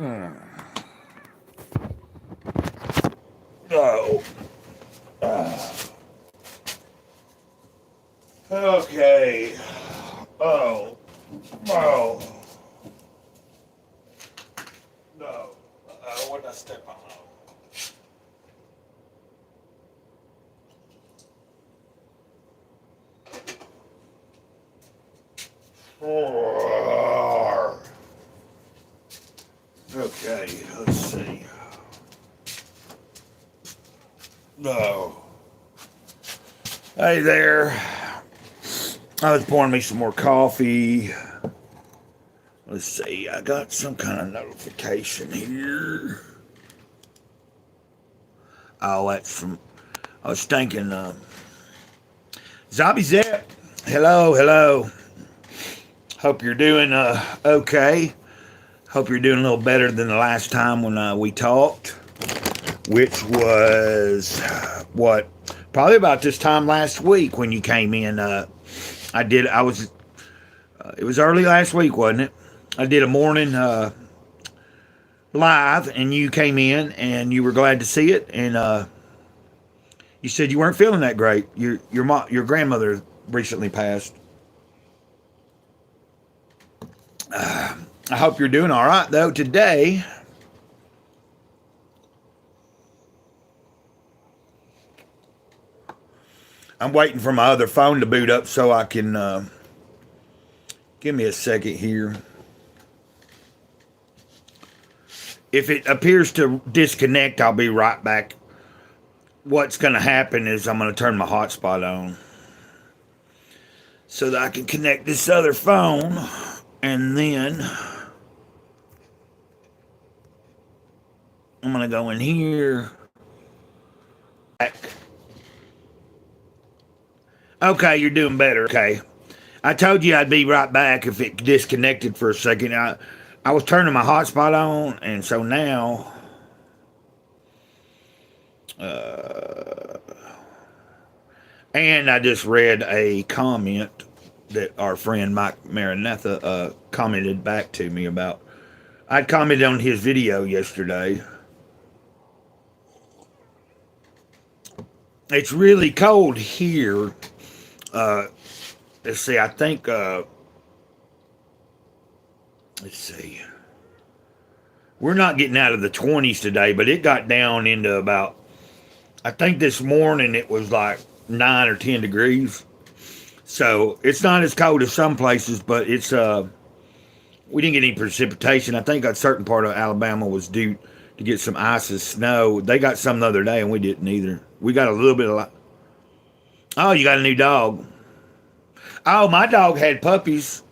Oh. Okay. Oh. Oh. No. What did I step on? Okay, let's see. No. Hey there. I was pouring me some more coffee. Let's see. I got some kind of notification here. Oh, that's from. I was thinking. Zombie Zep. Hello, hello. Hope you're doing okay. Hope you're doing a little better than the last time when we talked, which was what, probably about this time last week when you came in. It was early last week, wasn't it? I did a morning live, and you came in, and you were glad to see it, and you said you weren't feeling that great. Your grandmother recently passed. I hope you're doing all right, though. Today, I'm waiting for my other phone to boot up so I can. Give me a second here. If it appears to disconnect, I'll be right back. What's going to happen is I'm going to turn my hotspot on so that I can connect this other phone, and then I'm going to go in here. Okay, you're doing better. Okay. I told you I'd be right back if it disconnected for a second. I was turning my hotspot on, and so now and I just read a comment that our friend Mike Maranatha commented back to me about. I commented on his video yesterday. It's really cold here. Let's see, I think, let's see. We're not getting out of the 20s today, but it got down into about, I think this morning it was like 9 or 10 degrees. So it's not as cold as some places, but it's, we didn't get any precipitation. I think a certain part of Alabama was due to get some ice and snow. They got some the other day, and we didn't either. We got a little bit of, oh, you got a new dog. Oh, my dog had puppies,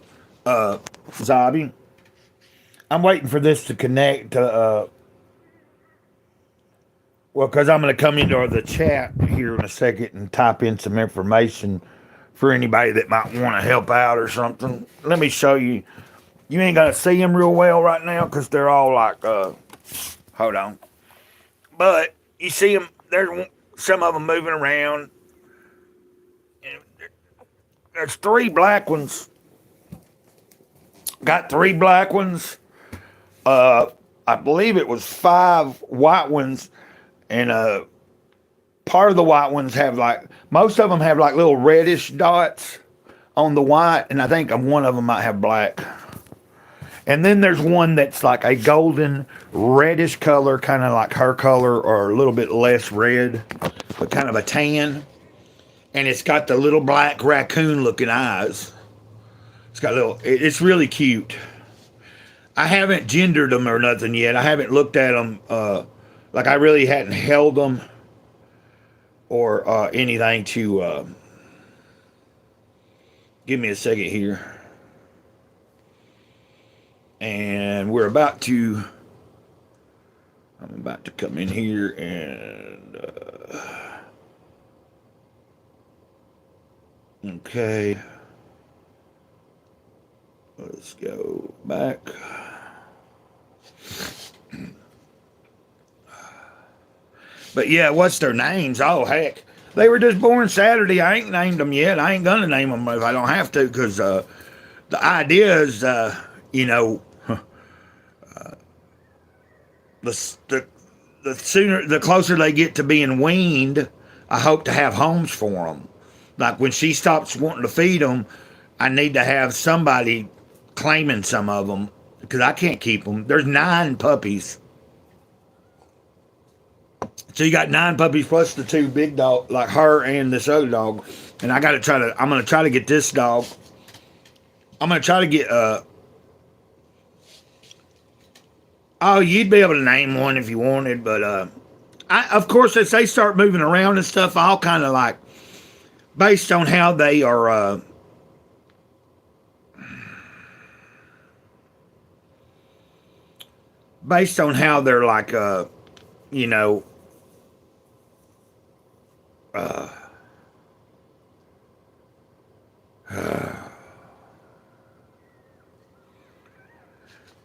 Zobby. I'm waiting for this to connect to, well, because I'm going to come into the chat here in a second and type in some information for anybody that might want to help out or something. Let me show you. You ain't going to see them real well right now because they're all like, hold on. But you see them, there's some of them moving around. There's 3 black ones. Got 3 black ones. I believe it was 5 white ones, and part of the white ones have most of them have like little reddish dots on the white, and I think one of them might have black. And then there's one that's like a golden reddish color, kind of like her color, or a little bit less red, but kind of a tan. And it's got the little black raccoon looking eyes. It's really cute. I haven't gendered them or nothing yet. I haven't looked at them, like I really hadn't held them or anything to, give me a second here. And I'm about to come in here and, okay. Let's go back. But yeah, what's their names? Oh, heck. They were just born Saturday. I ain't named them yet. I ain't going to name them if I don't have to, because the idea is, the the sooner, the closer they get to being weaned, I hope to have homes for them. Like when she stops wanting to feed them, I need to have somebody claiming some of them because I can't keep them. There's 9 puppies. So you got 9 puppies plus the 2 big dog, like her and this other dog. And I got to try to, I'm going to try to get this dog. I'm going to try to get, oh, you'd be able to name one if you wanted. But, of course, as they start moving around and stuff, I'll kind of like, based on how they are, based on how they're like, you know,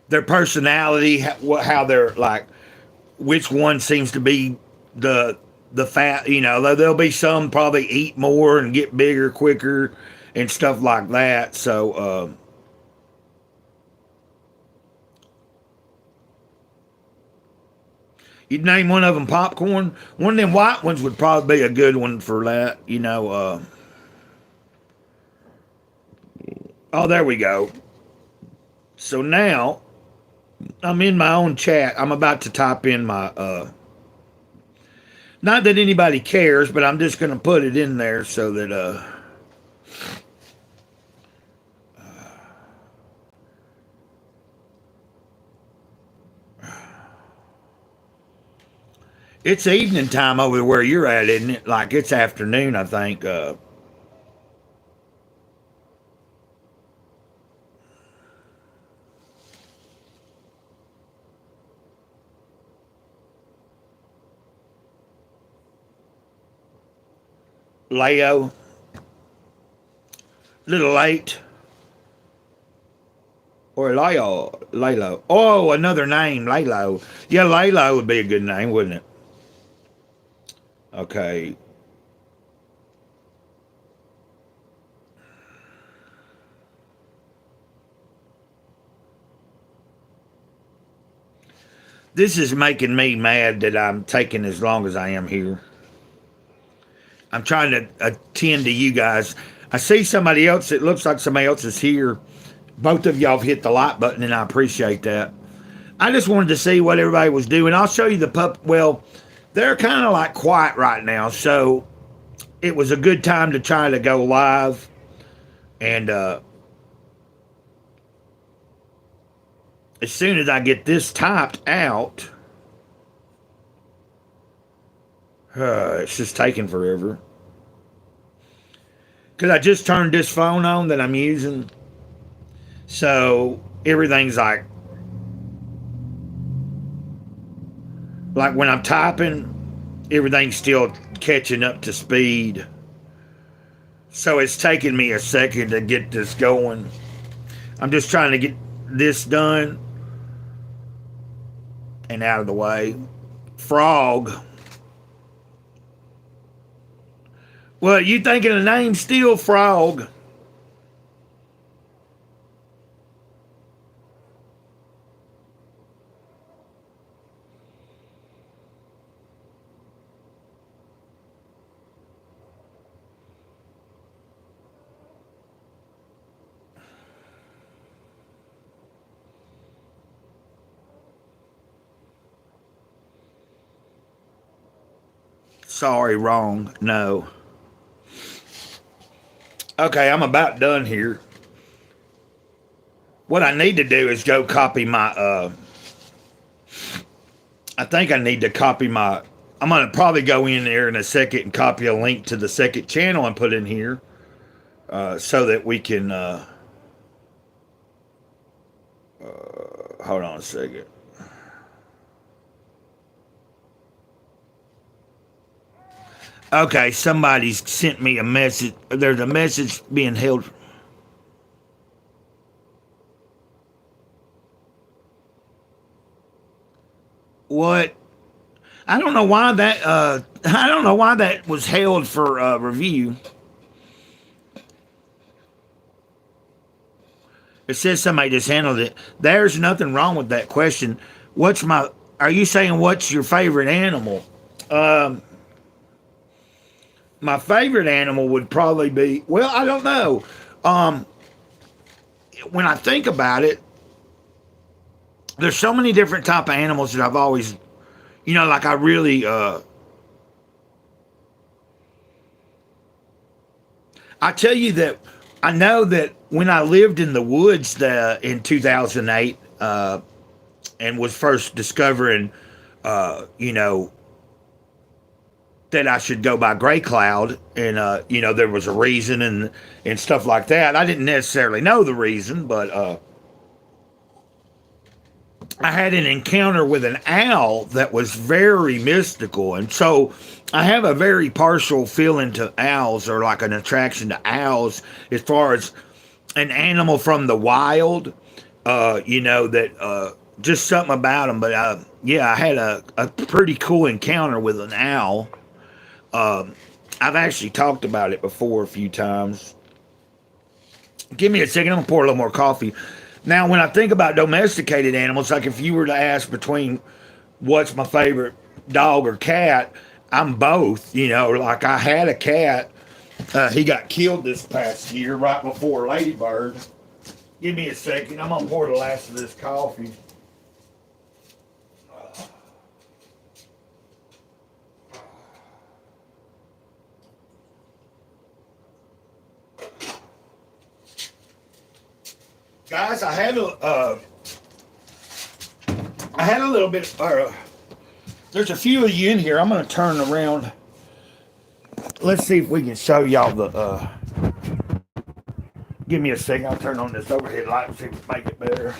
their personality, how they're like, which one seems to be the fat. You know, there'll be some probably eat more and get bigger quicker and stuff like that. So you'd name one of them Popcorn. One of them white ones would probably be a good one for that. You know. Oh, there we go. So now I'm in my own chat. I'm about to type in my not that anybody cares, but I'm just gonna put it in there so that it's evening time over where you're at, isn't it? Like it's afternoon, I think. Leo, little late, or Lalo. Oh, another name, Lalo. Yeah, Lalo would be a good name, wouldn't it? Okay. This is making me mad that I'm taking as long as I am here. I'm trying to attend to you guys. I see somebody else. It looks like somebody else is here. Both of y'all have hit the like button, and I appreciate that. I just wanted to see what everybody was doing. I'll show you the pup. Well, they're kind of like quiet right now, so it was a good time to try to go live. And as soon as I get this typed out, it's just taking forever. Because I just turned this phone on that I'm using. So everything's like when I'm typing, everything's still catching up to speed. So it's taking me a second to get this going. I'm just trying to get this done and out of the way. Frog. Well, you thinking the name's still Frog? Sorry, wrong. No. Okay, I'm about done here. What I need to do is go copy my I think I need to copy my I'm gonna probably go in there in a second and copy a link to the second channel and put in here. So that we can hold on a second. Okay, somebody's sent me a message. There's a message being held. What? I don't know why that. I don't know why that was held for review. It says somebody just handled it. There's nothing wrong with that question. What's my Are you saying what's your favorite animal? Um, my favorite animal would probably be, well, I don't know. Um, when I think about it, there's so many different type of animals that I've always, like I really, I tell you that I know that when I lived in the woods in 2008 and was first discovering, you know, that I should go by Gray Cloud, and there was a reason and stuff like that. I didn't necessarily know the reason, but I had an encounter with an owl that was very mystical, and so I have a very partial feeling to owls, or like an attraction to owls, as far as an animal from the wild. That just something about them. But yeah, I had a pretty cool encounter with an owl. I've actually talked about it before a few times. Give me a second. I'm gonna pour a little more coffee. Now, when I think about domesticated animals, like if you were to ask between what's my favorite, dog or cat, I'm both. Like I had a cat. He got killed this past year, right before Ladybird. Give me a second. I'm gonna pour the last of this coffee. Guys, I had a little bit. There's a few of you in here. I'm gonna turn around. Let's see if we can show y'all the. Give me a second. I'll turn on this overhead light and see if we can make it better.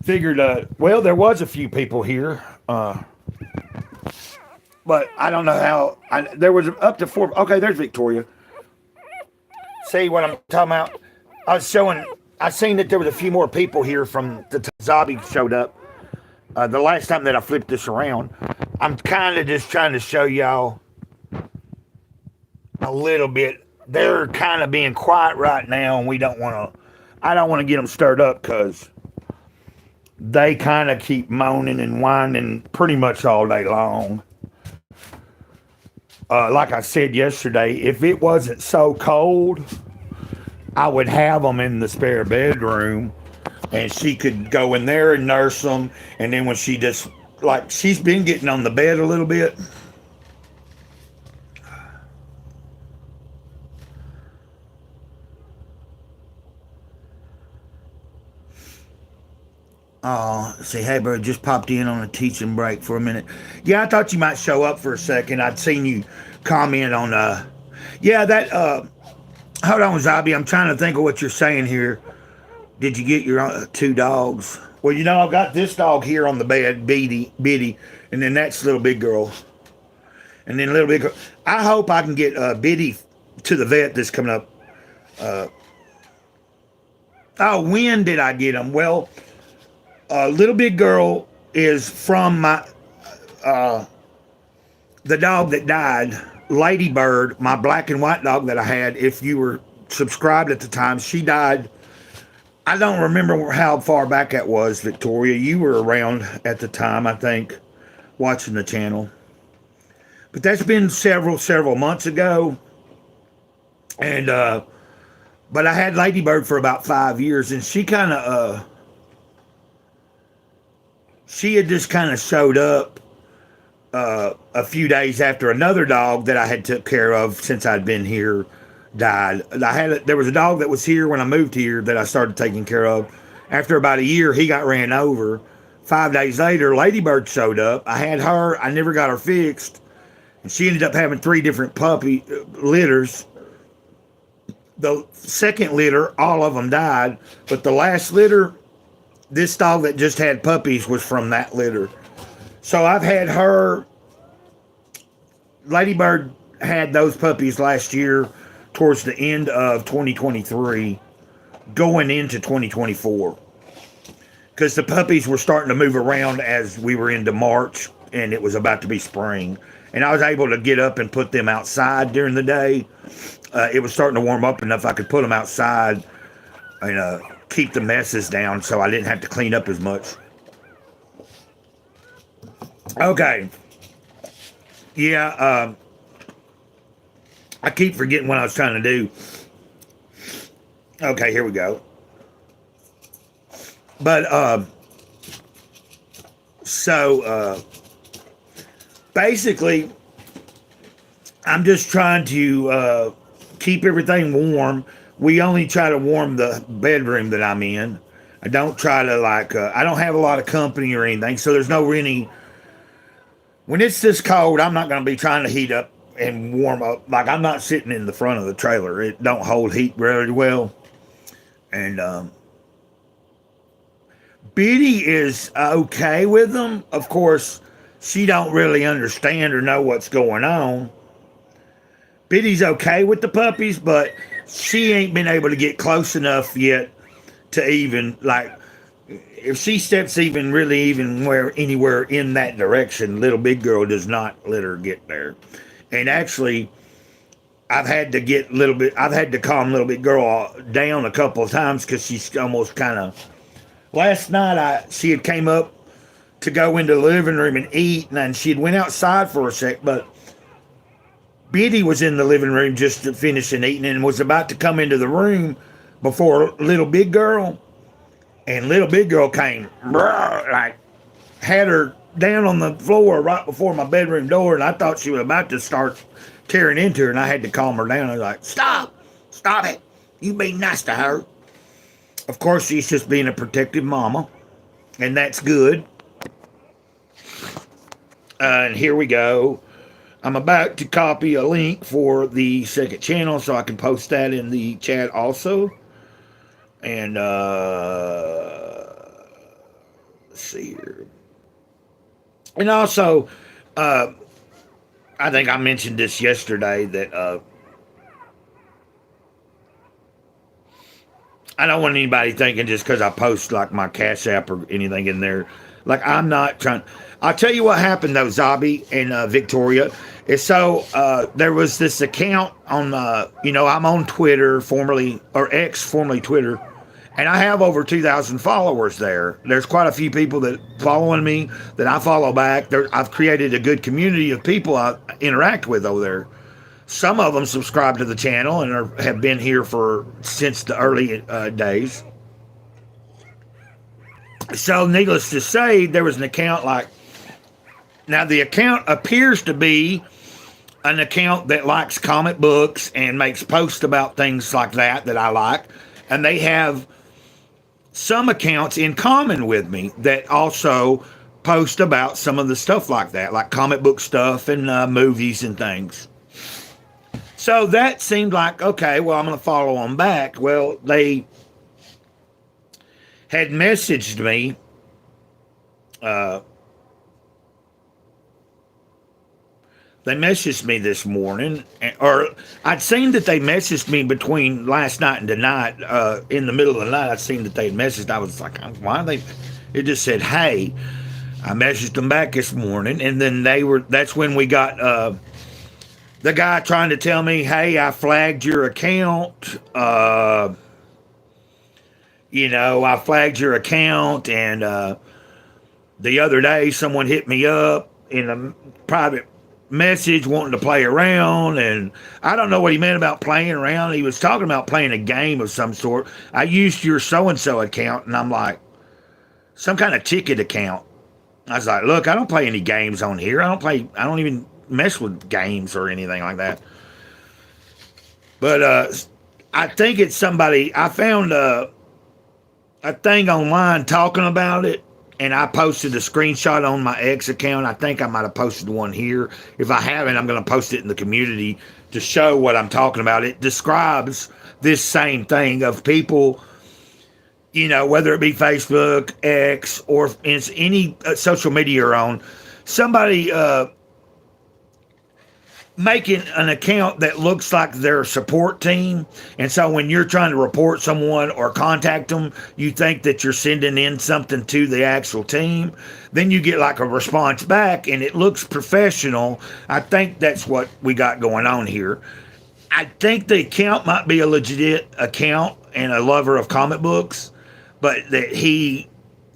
Figured. Well, there was a few people here. But I don't know how. There was up to 4. Okay, there's Victoria. See what I'm talking about? I seen that there was a few more people here from the Zombie showed up. The last time that I flipped this around, I'm kind of just trying to show y'all a little bit. They're kind of being quiet right now, and I don't want to get them stirred up because they kind of keep moaning and whining pretty much all day long. Like I said yesterday, if it wasn't so cold, I would have them in the spare bedroom, and she could go in there and nurse them. And then when she's been getting on the bed a little bit. Oh, say, hey, bro, just popped in on a teaching break for a minute. Yeah, I thought you might show up for a second. I'd seen you comment on, hold on, Zabi. I'm trying to think of what you're saying here. Did you get your 2 dogs? Well, I've got this dog here on the bed, Biddy, and then that's little big girl. And then little big girl. I hope I can get Biddy to the vet that's coming up. When did I get him? Well, little big girl is from the dog that died. Ladybird, my black and white dog that I had, if you were subscribed at the time, she died. I don't remember how far back that was, Victoria. You were around at the time, I think, watching the channel. But that's been several months ago. And, but I had Ladybird for about 5 years, and she kind of, she had just kind of showed up a few days after another dog that I had took care of since I'd been here died. There was a dog that was here when I moved here that I started taking care of. After about a year, he got ran over. 5 days later, Ladybird showed up. I had her. I never got her fixed, and she ended up having 3 different puppy litters. The second litter, all of them died, but the last litter, this dog that just had puppies was from that litter. So I've had her. Ladybird had those puppies last year towards the end of 2023, going into 2024. Because the puppies were starting to move around as we were into March, and it was about to be spring. And I was able to get up and put them outside during the day. It was starting to warm up enough I could put them outside and keep the messes down so I didn't have to clean up as much. Okay. Yeah. I keep forgetting what I was trying to do. Okay, here we go. But so basically, I'm just trying to keep everything warm. We only try to warm the bedroom that I'm in. I don't try to like. I don't have a lot of company or anything, so there's no really. When it's this cold, I'm not going to be trying to heat up and warm up. Like I'm not sitting in the front of the trailer. It don't hold heat very well. And Biddy is okay with them. Of course, she don't really understand or know what's going on. Biddy's okay with the puppies, but she ain't been able to get close enough yet to even like if she steps even really even where anywhere in that direction, little big girl does not let her get there. And actually, I've had to calm little big girl down a couple of times because she's almost kind of. Last night, she had came up to go into the living room and eat, and then she had went outside for a sec, but Biddy was in the living room just finishing eating and was about to come into the room before little big girl. And little big girl came, like, had her down on the floor right before my bedroom door, and I thought she was about to start tearing into her, and I had to calm her down. I was like, stop it. You be nice to her. Of course, she's just being a protective mama, and that's good. And here we go. I'm about to copy a link for the second channel so I can post that in the chat also. And let's see here. And also, I think I mentioned this yesterday that I don't want anybody thinking just because I post like my Cash App or anything in there. Like I'm not trying. I'll tell you what happened though, Zabi and Victoria. Is so there was this account on I'm on Twitter, formerly or X, formerly Twitter, and I have over 2,000 followers there. There's quite a few people that following me that I follow back. I've created a good community of people I interact with over there. Some of them subscribe to the channel and have been here since the early days. So, needless to say, there was an account now the account appears to be an account that likes comic books and makes posts about things like that I like. And they have some accounts in common with me that also post about some of the stuff like that, like comic book stuff and movies and things. So that seemed like, okay, well, I'm going to follow them back. Well, they had messaged me this morning, or I'd seen that they messaged me between last night and tonight. In the middle of the night, I'd seen that they had messaged. I was like, why are they? It just said, hey. I messaged them back this morning, and then that's when we got the guy trying to tell me, hey, I flagged your account. I flagged your account, and the other day someone hit me up in a private message wanting to play around, and I don't know what he meant about playing around. He was talking about playing a game of some sort. I used your so-and-so account, and I'm like, some kind of ticket account. I was like, look, I don't play any games on here. I don't even mess with games or anything like that. But I think it's somebody, I found a thing online talking about it, and I posted a screenshot on my X account. I think I might have posted one here. If I haven't, I'm going to post it in the community to show what I'm talking about. It describes this same thing of people, whether it be Facebook, X, or any social media you're on, somebody making an account that looks like their support team. And so when you're trying to report someone or contact them, you think that you're sending in something to the actual team. Then you get like a response back and it looks professional. I think that's what we got going on here. I think the account might be a legit account and a lover of comic books, but that he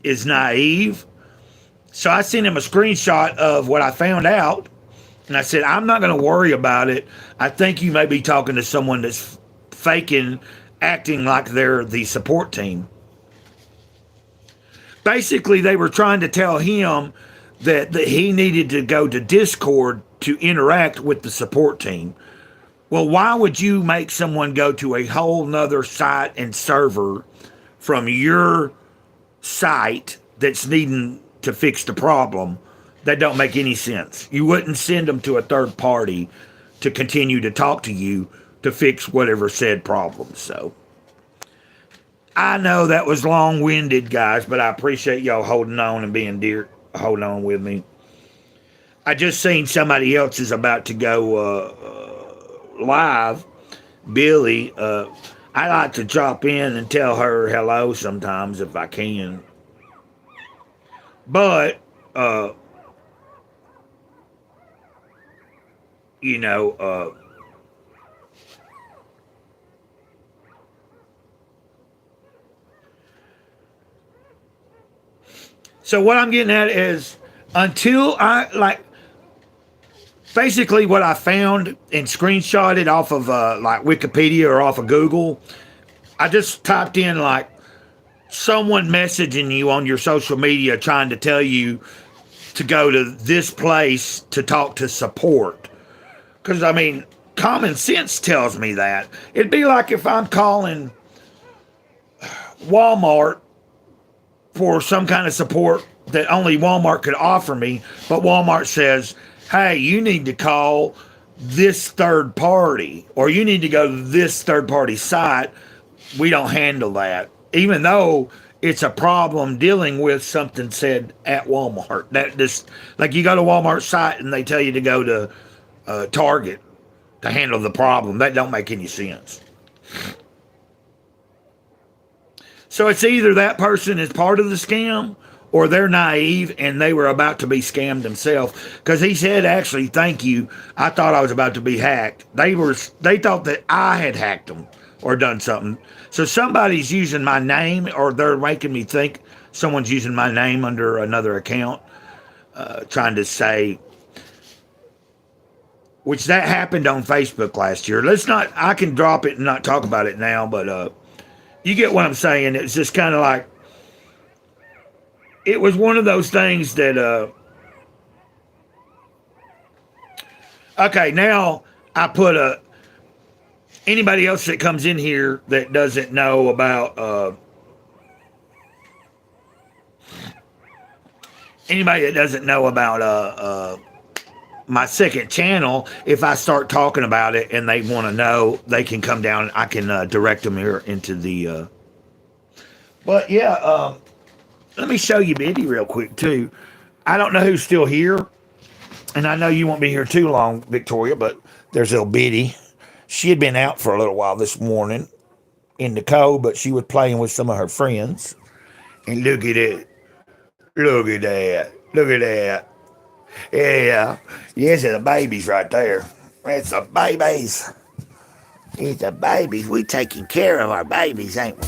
is naive So I sent him a screenshot of what I found out, and I said, I'm not going to worry about it. I think you may be talking to someone that's faking, acting like they're the support team. Basically, they were trying to tell him that he needed to go to Discord to interact with the support team. Well, why would you make someone go to a whole nother site and server from your site that's needing to fix the problem? That don't make any sense. You wouldn't send them to a third party to continue to talk to you to fix whatever said problem. So I know that was long-winded, guys, but I appreciate y'all holding on and holding on with me. I just seen somebody else is about to go live. Billy, I like to drop in and tell her hello sometimes if I can. But, you know, so what I'm getting at is until basically what I found and screenshotted off of like Wikipedia or off of Google, I just typed in like someone messaging you on your social media trying to tell you to go to this place to talk to support. Because, I mean, common sense tells me that. It'd be like if I'm calling Walmart for some kind of support that only Walmart could offer me, but Walmart says, hey, you need to call this third party, or you need to go to this third party site. We don't handle that, even though it's a problem dealing with something said at Walmart. That just like you go to Walmart site and they tell you to go to Target to handle the problem. That don't make any sense. So it's either that person is part of the scam or they're naive and they were about to be scammed themselves. Because he said, actually, thank you. I thought I was about to be hacked. They thought that I had hacked them or done something. So somebody's using my name, or they're making me think someone's using my name under another account, trying to say, which that happened on Facebook last year. I can drop it and not talk about it now, but you get what I'm saying. It's just kind of like, it was one of those things that, okay, now I put anybody else that comes in here that doesn't know about, anybody that doesn't know about, my second channel, if I start talking about it and they want to know, they can come down. I can direct them here into the. But yeah, let me show you Biddy real quick too. I don't know who's still here, and I know you won't be here too long, Victoria. But there's little Biddy. She had been out for a little while this morning in the cold, but she was playing with some of her friends. And look at it. Look at that. Look at that. Yeah, yes, it's the babies right there. It's the babies. It's the babies. We taking care of our babies, ain't we?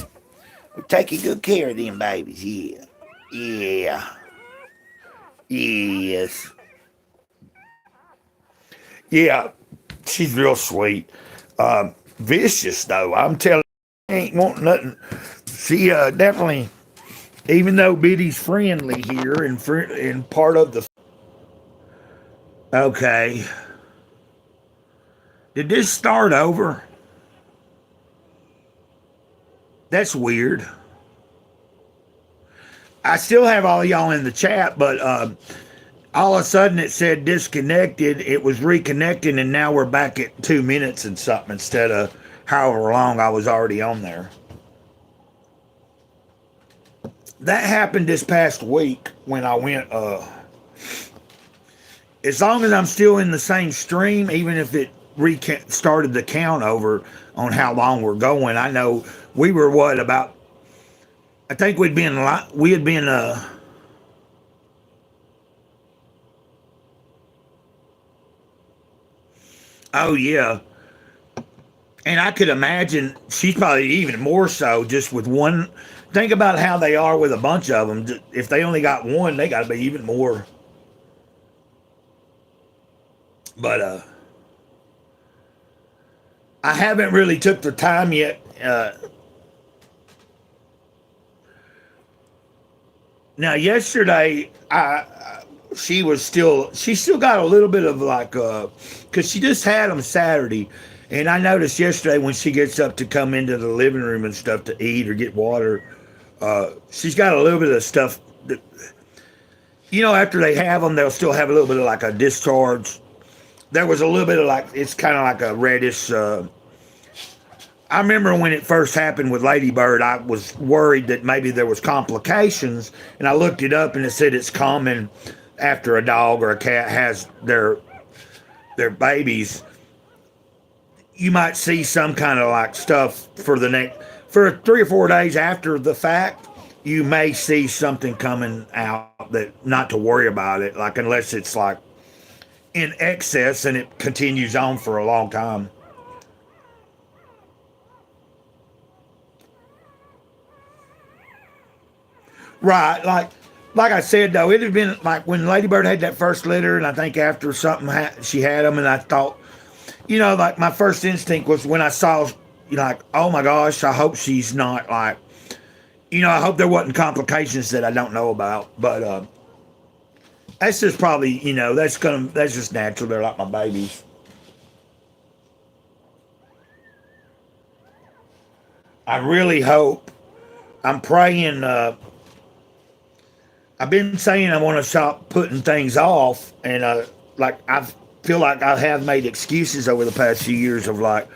We're taking good care of them babies. Yeah, yeah, yes, yeah. She's real sweet. Vicious though. I'm telling you, ain't want nothing. She definitely, even though Biddy's friendly here and part of the. Okay. Did this start over? That's weird. I still have all y'all in the chat, but all of a sudden it said disconnected. It was reconnecting, and now we're back at 2 minutes and something instead of however long I was already on there. That happened this past week when I went as long as I'm still in the same stream, even if it started the count over on how long we're going. I know we were I think we had been oh yeah. And I could imagine she's probably even more so just with one, think about how they are with a bunch of them. If they only got one, they got to be even more. But I haven't really took the time yet. Now, yesterday, she still got a little bit of like, because she just had them Saturday. And I noticed yesterday when she gets up to come into the living room and stuff to eat or get water, she's got a little bit of stuff that, after they have them, they'll still have a little bit of like a discharge. There was a little bit of like, it's kind of like a reddish. I remember when it first happened with Ladybird, I was worried that maybe there was complications, and I looked it up and it said it's common after a dog or a cat has their babies. You might see some kind of like stuff for 3 or 4 days after the fact. You may see something coming out that not to worry about it, like unless it's like in excess and it continues on for a long time. Right, like I said though, it had been like when Ladybird had that first litter, and I think after something she had them, and I thought, like my first instinct was when I saw, like, oh my gosh, I hope she's not like, I hope there wasn't complications that I don't know about, but that's just probably, that's just natural. They're like my babies. I really hope. I'm praying. I've been saying I want to stop putting things off, and like I feel like I have made excuses over the past few years of like,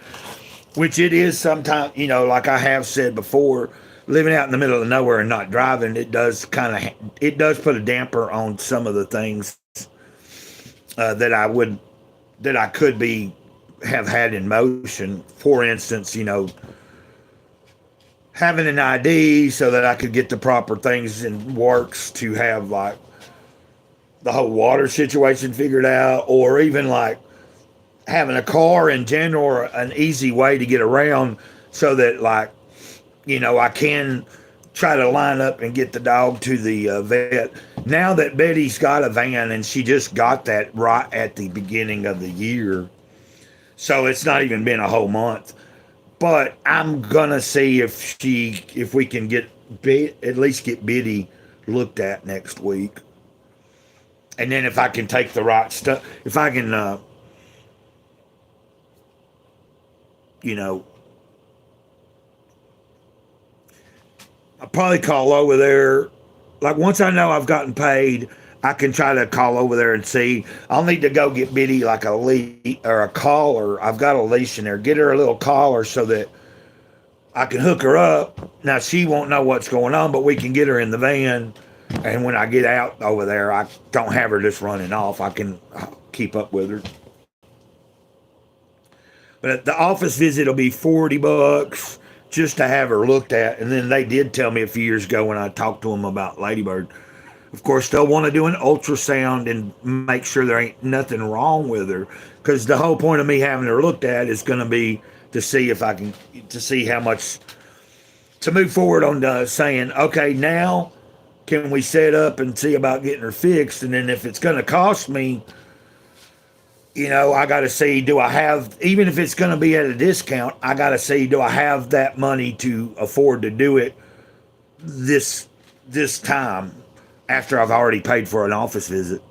which it is sometimes, like I have said before, living out in the middle of nowhere and not driving, it does put a damper on some of the things that I could be have had in motion. For instance, having an ID so that I could get the proper things in works to have like the whole water situation figured out, or even like having a car in general or an easy way to get around so that like, I can try to line up and get the dog to the vet. Now that Betty's got a van, and she just got that right at the beginning of the year, so it's not even been a whole month. But I'm gonna see if we can at least get Biddy looked at next week, and then if I can take the right stuff, if I can, you know, I'll probably call over there. Like once I know I've gotten paid, I can try to call over there and see. I'll need to go get Biddy like a leash or a collar. I've got a leash in there. Get her a little collar so that I can hook her up. Now she won't know what's going on, but we can get her in the van. And when I get out over there, I don't have her just running off. I can keep up with her. But the office visit will be $40 just to have her looked at. And then they did tell me a few years ago when I talked to them about Ladybird. Of course, they'll want to do an ultrasound and make sure there ain't nothing wrong with her. Because the whole point of me having her looked at is going to be to see if I can, to see how much, to move forward on saying, okay, now can we set up and see about getting her fixed? And then if it's going to cost me, I got to see, do I have, even if it's going to be at a discount, I got to see, do I have that money to afford to do it this time after I've already paid for an office visit?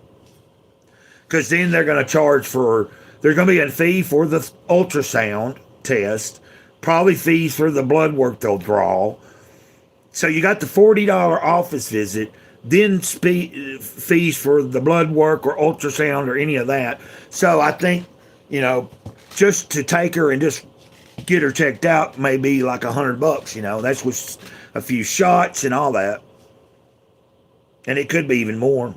Because then they're going to charge for, there's going to be a fee for the ultrasound test, probably fees for the blood work they'll draw. So you got the $40 office visit, then fees for the blood work or ultrasound or any of that. So I think, just to take her and just get her checked out may be like $100. That's with a few shots and all that. And it could be even more.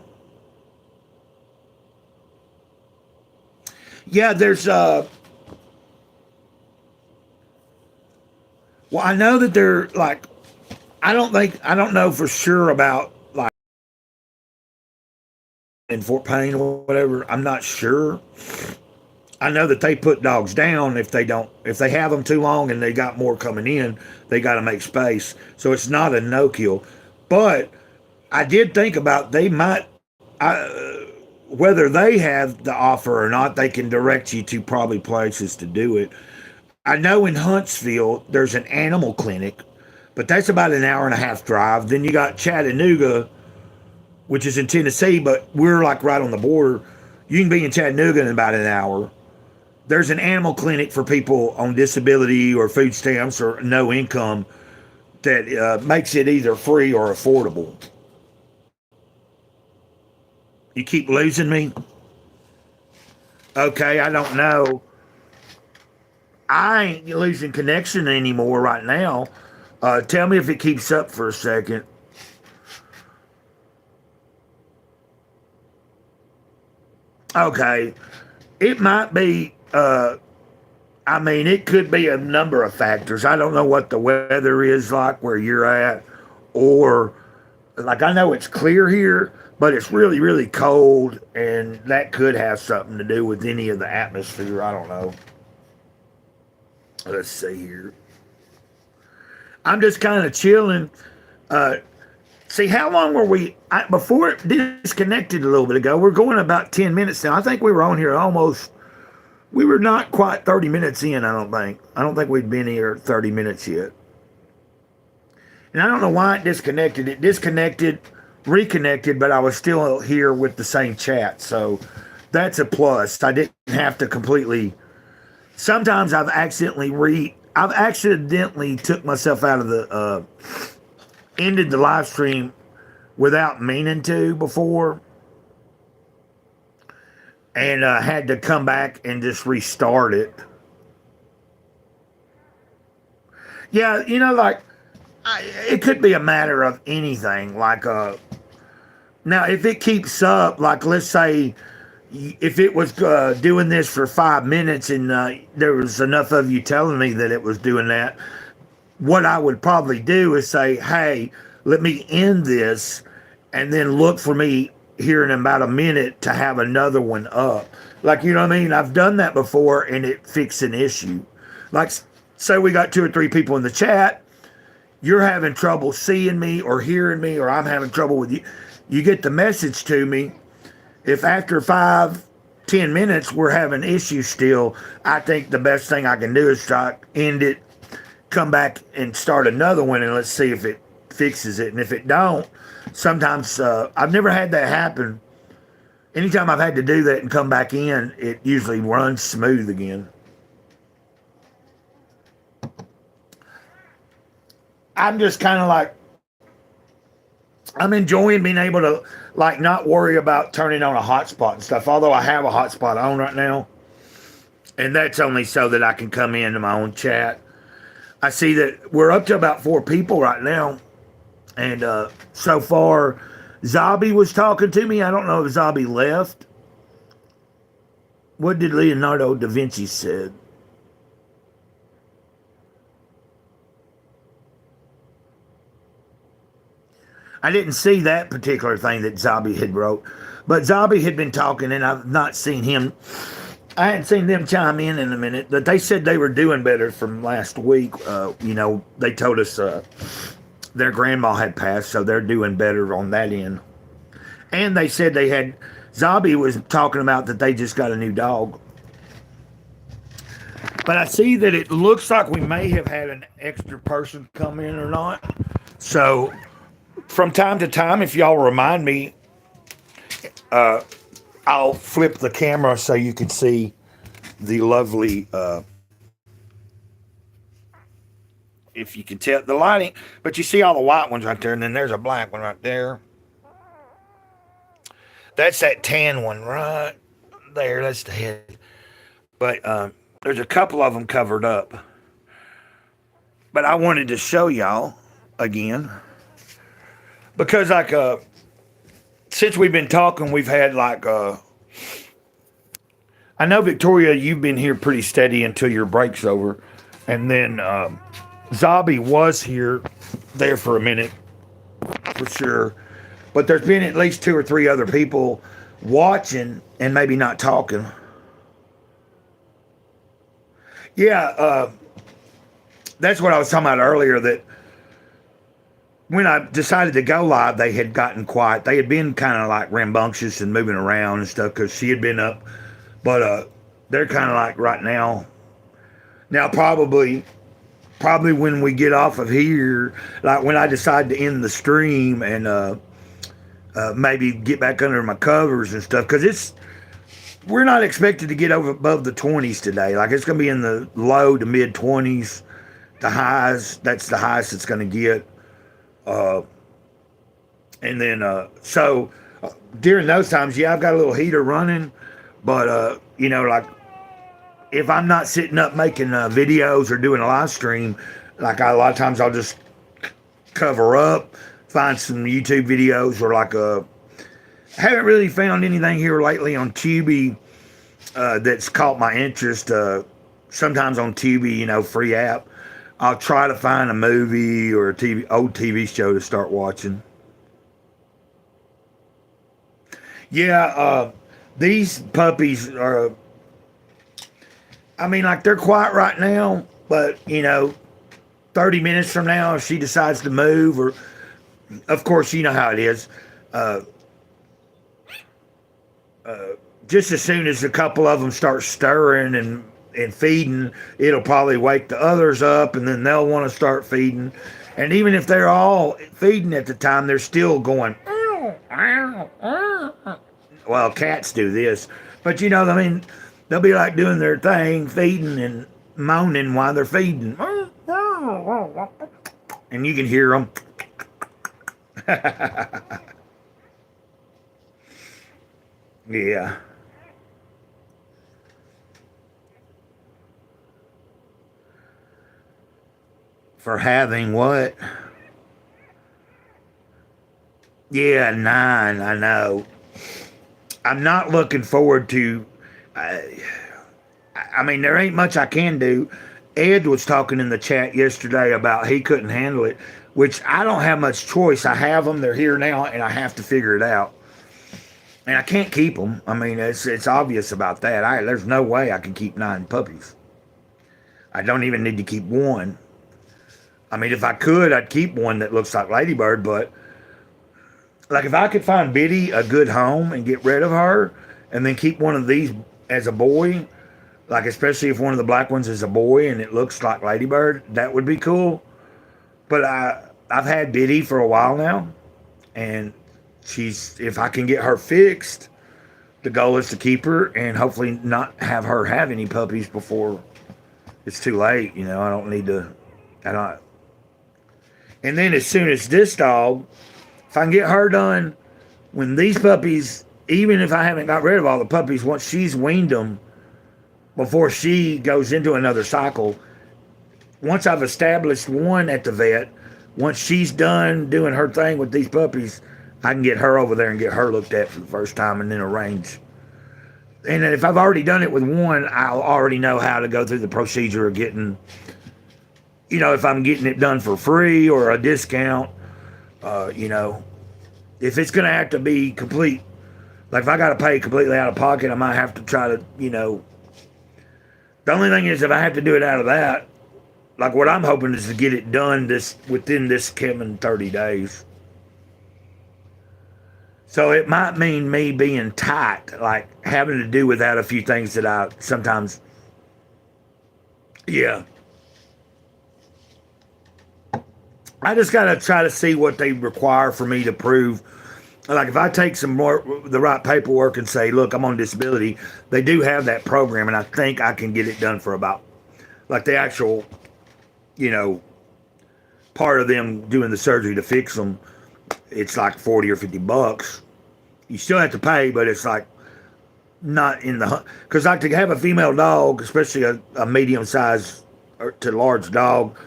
Yeah, there's well, I know that they're like, I don't know for sure about like in Fort Payne or whatever. I'm not sure. I know that they put dogs down if they have them too long and they got more coming in, they got to make space. So it's not a no kill. But I did think about they might, whether they have the offer or not, they can direct you to probably places to do it. I know in Huntsville there's an animal clinic, but that's about an hour and a half drive. Then you got Chattanooga, which is in Tennessee, but we're like right on the border. You can be in Chattanooga in about an hour. There's an animal clinic for people on disability or food stamps or no income that makes it either free or affordable. You keep losing me? Okay, I don't know. I ain't losing connection anymore right now. Tell me if it keeps up for a second. Okay. It might be, I mean, it could be a number of factors. I don't know what the weather is like where you're at, or like I know it's clear here, but it's really, really cold, and that could have something to do with any of the atmosphere. I don't know. Let's see here. I'm just kind of chilling. See, how long were we? Before it disconnected a little bit ago, we're going about 10 minutes now. I think we were on here almost, we were not quite 30 minutes in, I don't think. I don't think we'd been here 30 minutes yet. And I don't know why it disconnected. It disconnected, reconnected, but I was still here with the same chat. So that's a plus. I didn't have to completely. Sometimes I've accidentally took myself out of the, ended the live stream without meaning to before, and had to come back and just restart it. Yeah, like, it could be a matter of anything. Like, now if it keeps up, like let's say if it was doing this for 5 minutes and there was enough of you telling me that it was doing that, what I would probably do is say, hey, let me end this and then look for me here in about a minute to have another one up. Like, you know what I mean? I've done that before and it fixed an issue. Like, say we got 2 or 3 people in the chat, you're having trouble seeing me or hearing me, or I'm having trouble with you. You get the message to me. If after 5-10 minutes we're having issues still, I think the best thing I can do is try end it, come back and start another one, and let's see if it fixes it. And if it don't, sometimes I've never had that happen. Anytime I've had to do that and come back in, it usually runs smooth again. I'm just kind of like, I'm enjoying being able to like not worry about turning on a hotspot and stuff, although I have a hotspot on right now, and that's only so that I can come into my own chat. I see that we're up to about 4 people right now, and so far Zabi was talking to me. I don't know if Zabi left. What did Leonardo da Vinci said? I didn't see that particular thing that Zabi had wrote, but Zabi had been talking, and I've not seen him. I hadn't seen them chime in a minute, but they said they were doing better from last week. They told us their grandma had passed, so they're doing better on that end. And they said Zabi was talking about that they just got a new dog. But I see that it looks like we may have had an extra person come in or not. So from time to time, if y'all remind me, I'll flip the camera so you can see the lovely, if you can tell the lighting, but you see all the white ones right there, and then there's a black one right there. That's that tan one right there. That's the head. But there's a couple of them covered up. But I wanted to show y'all again, because like since we've been talking, we've had like I know, Victoria, you've been here pretty steady until your break's over, and then Zabi was there for a minute for sure, but there's been at least 2 or 3 other people watching and maybe not talking. Yeah, that's what I was talking about earlier. That when I decided to go live, they had gotten quiet. They had been kind of like rambunctious and moving around and stuff because she had been up. But they're kind of like right now. Now probably when we get off of here, like when I decide to end the stream and maybe get back under my covers and stuff, because we're not expected to get over above the 20s today. Like it's going to be in the low to mid 20s. The highs, that's the highest it's going to get. Uh, and then during those times, yeah, I've got a little heater running, but like if I'm not sitting up making videos or doing a live stream, like a lot of times I'll just cover up, find some YouTube videos or like haven't really found anything here lately on Tubi that's caught my interest. Sometimes on Tubi, free app, I'll try to find a movie or a old TV show to start watching. Yeah, these puppies are. I mean, like they're quiet right now, but 30 minutes from now, if she decides to move, or of course, you know how it is. Uh, just as soon as a couple of them start stirring and feeding, it'll probably wake the others up, and then they'll want to start feeding. And even if they're all feeding at the time, they're still going. Well, cats do this, but I mean, they'll be like doing their thing, feeding and moaning while they're feeding, and you can hear them. Yeah. For having what? Yeah, 9. I know. I'm not looking forward to. I mean, there ain't much I can do. Ed was talking in the chat yesterday about he couldn't handle it, which I don't have much choice. I have them; they're here now, and I have to figure it out. And I can't keep them. I mean, it's obvious about that. There's no way I can keep 9 puppies. I don't even need to keep one. I mean, if I could, I'd keep one that looks like Ladybird, but like if I could find Biddy a good home and get rid of her and then keep one of these as a boy, like especially if one of the black ones is a boy and it looks like Ladybird, that would be cool. But I've had Biddy for a while now, and if I can get her fixed, the goal is to keep her and hopefully not have her have any puppies before it's too late. I don't need to. I don't. And then as soon as this dog, if I can get her done, when these puppies, even if I haven't got rid of all the puppies, once she's weaned them, before she goes into another cycle, once I've established one at the vet, once she's done doing her thing with these puppies, I can get her over there and get her looked at for the first time and then arrange. And then if I've already done it with one, I'll already know how to go through the procedure of getting, if I'm getting it done for free or a discount, if it's going to have to be complete, like if I got to pay completely out of pocket, I might have to try to, the only thing is if I have to do it out of that, like what I'm hoping is to get it done within this coming 30 days. So it might mean me being tight, like having to do without a few things that I sometimes, yeah. I just got to try to see what they require for me to prove. Like if I take the right paperwork and say, look, I'm on disability, they do have that program, and I think I can get it done for about, like the actual, part of them doing the surgery to fix them, it's like 40 or 50 bucks. You still have to pay, but it's like not in the, because like to have a female dog, especially a medium size to large dog,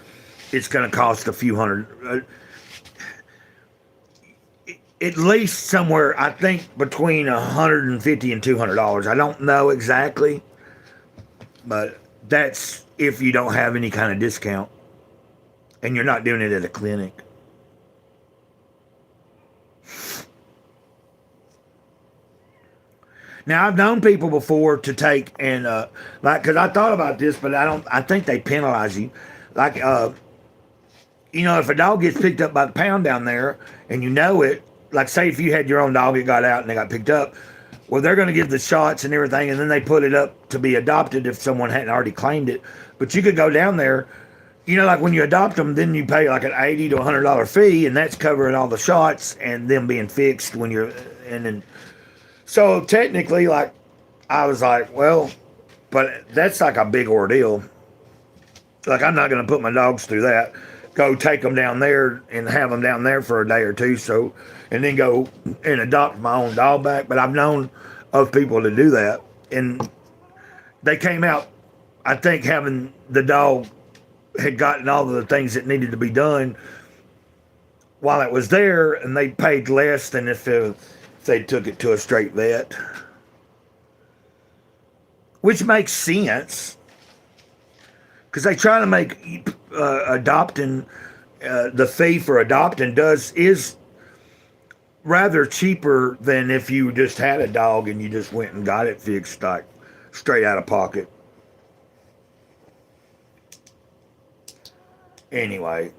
it's going to cost a few hundred, at least somewhere, I think between $150 and $200. I don't know exactly, but that's if you don't have any kind of discount and you're not doing it at a clinic. Now I've known people before to take and like, because I thought about this, but I don't. I think they penalize you. Like, if a dog gets picked up by the pound down there, and you know it, like say if you had your own dog, it got out and they got picked up. Well, they're going to give the shots and everything, and then they put it up to be adopted if someone hadn't already claimed it. But you could go down there, like when you adopt them, then you pay like an $80 to $100 fee, and that's covering all the shots and them being fixed when you're, and then. So technically, like, I was like, well, but that's like a big ordeal. Like, I'm not going to put my dogs through that. Go take them down there and have them down there for a day or two. So, and then go and adopt my own dog back. But I've known of people to do that. And they came out, I think, having the dog had gotten all of the things that needed to be done while it was there. And they paid less than if they took it to a straight vet. Which makes sense. Because they try to make adopting, the fee for adopting is rather cheaper than if you just had a dog and you just went and got it fixed, like straight out of pocket. Anyway,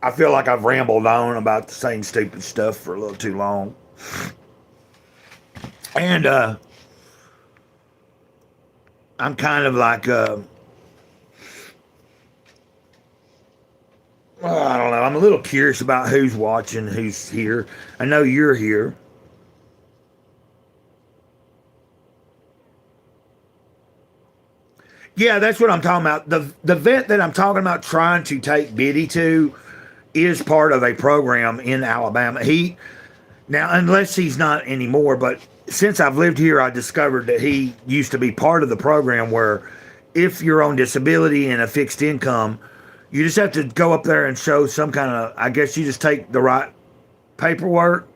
I feel like I've rambled on about the same stupid stuff for a little too long. And I'm kind of like, well, I don't know. I'm a little curious about who's watching, who's here. I know you're here. Yeah, that's what I'm talking about. The vet that I'm talking about trying to take Biddy to is part of a program in Alabama. Now, unless he's not anymore, but since I've lived here, I discovered that he used to be part of the program where if you're on disability and a fixed income, you just have to go up there and show some kind of, I guess you just take the right paperwork.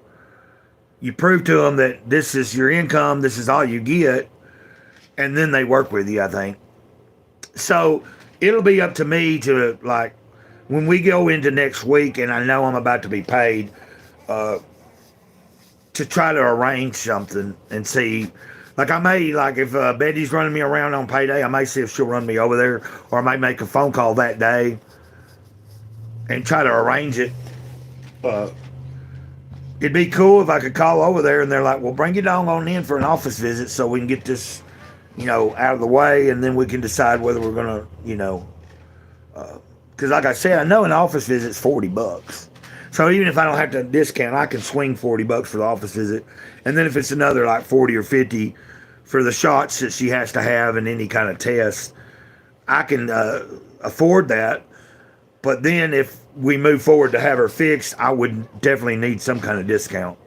You prove to them that this is your income, this is all you get, and then they work with you, I think. So it'll be up to me to, like, when we go into next week and I know I'm about to be paid, to try to arrange something and see, like I may, like if Betty's running me around on payday, I may see if she'll run me over there, or I might make a phone call that day and try to arrange it. It'd be cool if I could call over there and they're like, well, bring your dog on in for an office visit so we can get this, out of the way, and then we can decide whether we're going to, because like I said, I know an office visit's $40. So even if I don't have to discount, I can swing $40 for the office visit. And then if it's another like 40 or 50 for the shots that she has to have and any kind of test, I can afford that. But then if we move forward to have her fixed, I would definitely need some kind of discount.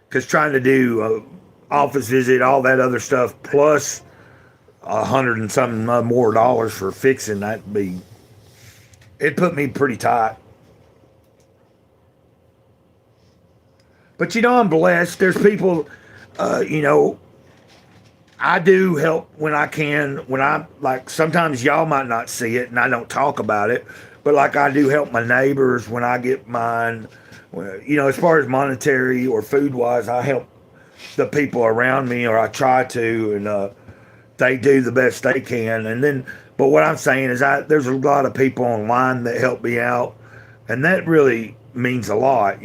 Because trying to do office visit, all that other stuff, plus $100 and something more dollars for fixing, it'd put me pretty tight. But I'm blessed. There's people, I do help when I can. When I, like, sometimes y'all might not see it and I don't talk about it, but like I do help my neighbors when I get mine. As far as monetary or food wise, I help the people around me, or I try to, and they do the best they can. And then, but what I'm saying is, there's a lot of people online that help me out, and that really means a lot.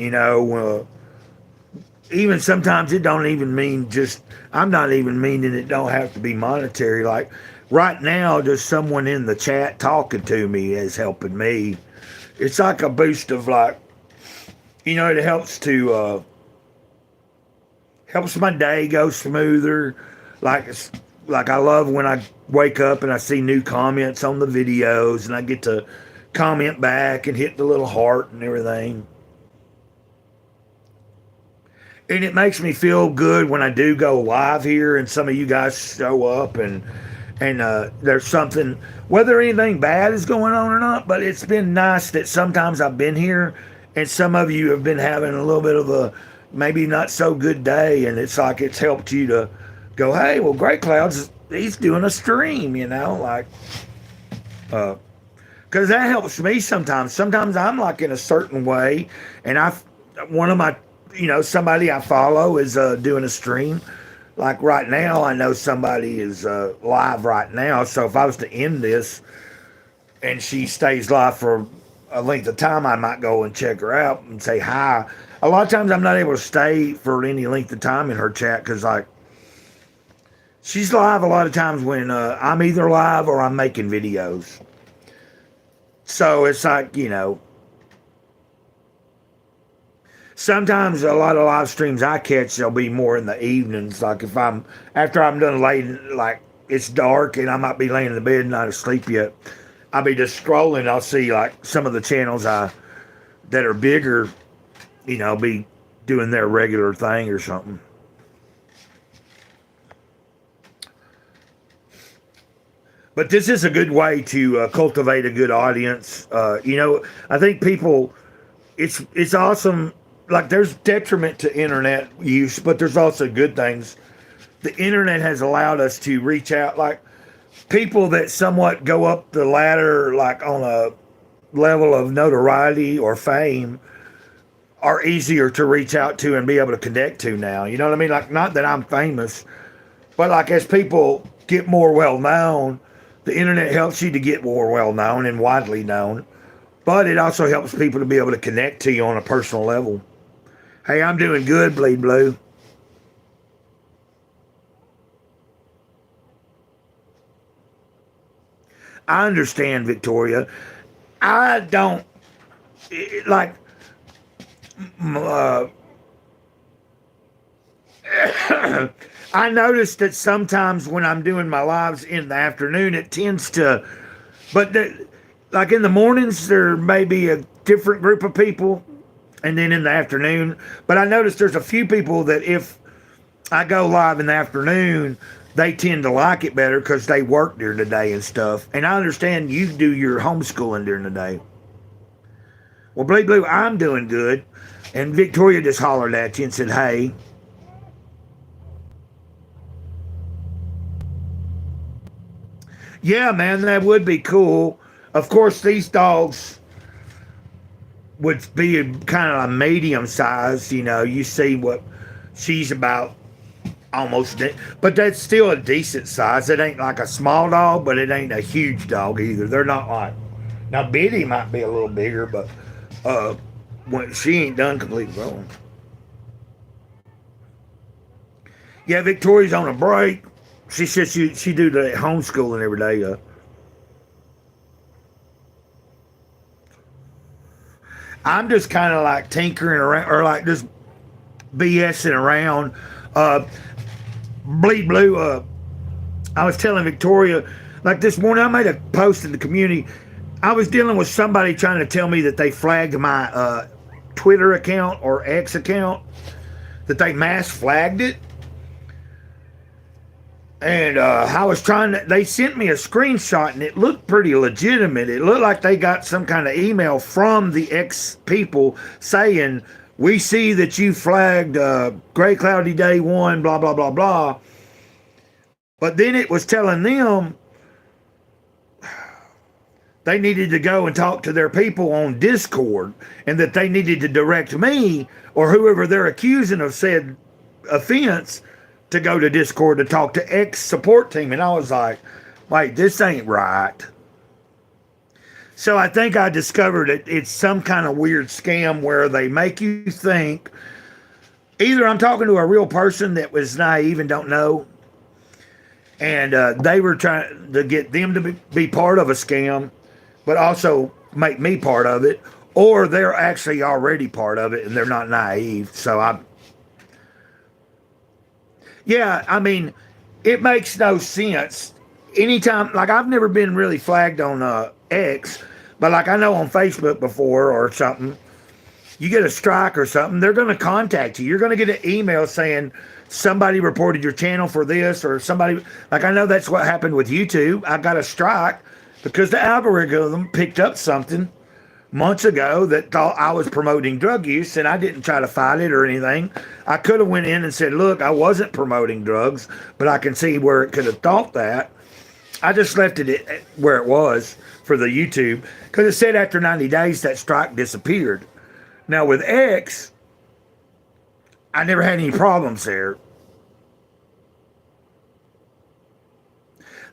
Even sometimes it don't even mean I'm not even meaning it don't have to be monetary. Like right now, just someone in the chat talking to me is helping me. It's like a boost of like, it helps my day go smoother. Like I love when I wake up and I see new comments on the videos and I get to comment back and hit the little heart and everything. And it makes me feel good when I do go live here and some of you guys show up and there's something, whether anything bad is going on or not, but it's been nice that sometimes I've been here and some of you have been having a little bit of a maybe not so good day, and it's like it's helped you to go, hey, well, Great Clouds, he's doing a stream, like, because that helps me sometimes. Sometimes I'm like in a certain way, and one of my, somebody I follow is doing a stream, like right now, I know somebody is live right now. So if I was to end this and she stays live for a length of time, I might go and check her out and say hi. A lot of times I'm not able to stay for any length of time in her chat because, like, she's live a lot of times when I'm either live or I'm making videos. So it's like, sometimes a lot of live streams I catch, they'll be more in the evenings. Like if after I'm done laying, like it's dark and I might be laying in the bed and not asleep yet, I'll be just scrolling. I'll see like some of the channels that are bigger, be doing their regular thing or something. But this is a good way to cultivate a good audience. I think people, it's awesome. Like there's detriment to internet use, but there's also good things. The internet has allowed us to reach out, like people that somewhat go up the ladder, like on a level of notoriety or fame, are easier to reach out to and be able to connect to now. You know what I mean? Like, not that I'm famous, but like as people get more well known, the internet helps you to get more well known and widely known, but it also helps people to be able to connect to you on a personal level. Hey, I'm doing good, Bleed Blue. I understand, Victoria. I don't like. I noticed that sometimes when I'm doing my lives in the afternoon, it tends to, like in the mornings, there may be a different group of people, and then in the afternoon. But I noticed there's a few people that if I go live in the afternoon, they tend to like it better because they work during the day and stuff. And I understand you do your homeschooling during the day. Well, Bleed Blue, I'm doing good. And Victoria just hollered at you and said, hey. Yeah, man, that would be cool. Of course, these dogs would be kind of a medium size. You see what she's about, almost, but that's still a decent size. It ain't like a small dog, but it ain't a huge dog either. They're not like, now Biddy might be a little bigger, but when she ain't done completely growing. Yeah, Victoria's on a break. She said she do the homeschooling every day. I'm just kind of like tinkering around, or like just BSing around. Bleed Blue, I was telling Victoria, like this morning I made a post in the community. I was dealing with somebody trying to tell me that they flagged my Twitter account or X account, that they mass flagged it. And I was they sent me a screenshot and it looked pretty legitimate. It looked like they got some kind of email from the X people saying, we see that you flagged Greycloudyday 1, blah, blah, blah, blah. But then it was telling them they needed to go and talk to their people on Discord and that they needed to direct me or whoever they're accusing of said offense to go to Discord to talk to X support team. And I was like, wait, this ain't right. So I think I discovered it's some kind of weird scam where they make you think either I'm talking to a real person that was naive and don't know, and they were trying to get them to be part of a scam, but also make me part of it, or they're actually already part of it and they're not naive. So yeah, I mean, it makes no sense. Anytime, like I've never been really flagged on X, but like I know on Facebook before or something, you get a strike or something, they're going to contact you. You're going to get an email saying somebody reported your channel for this, or somebody, like I know that's what happened with YouTube. I got a strike because the algorithm picked up something months ago that thought I was promoting drug use, and I didn't try to fight it or anything. I could have went in and said, look, I wasn't promoting drugs, but I can see where it could have thought that. I just left it where it was for the YouTube because it said after 90 days that strike disappeared. Now with X, I never had any problems there.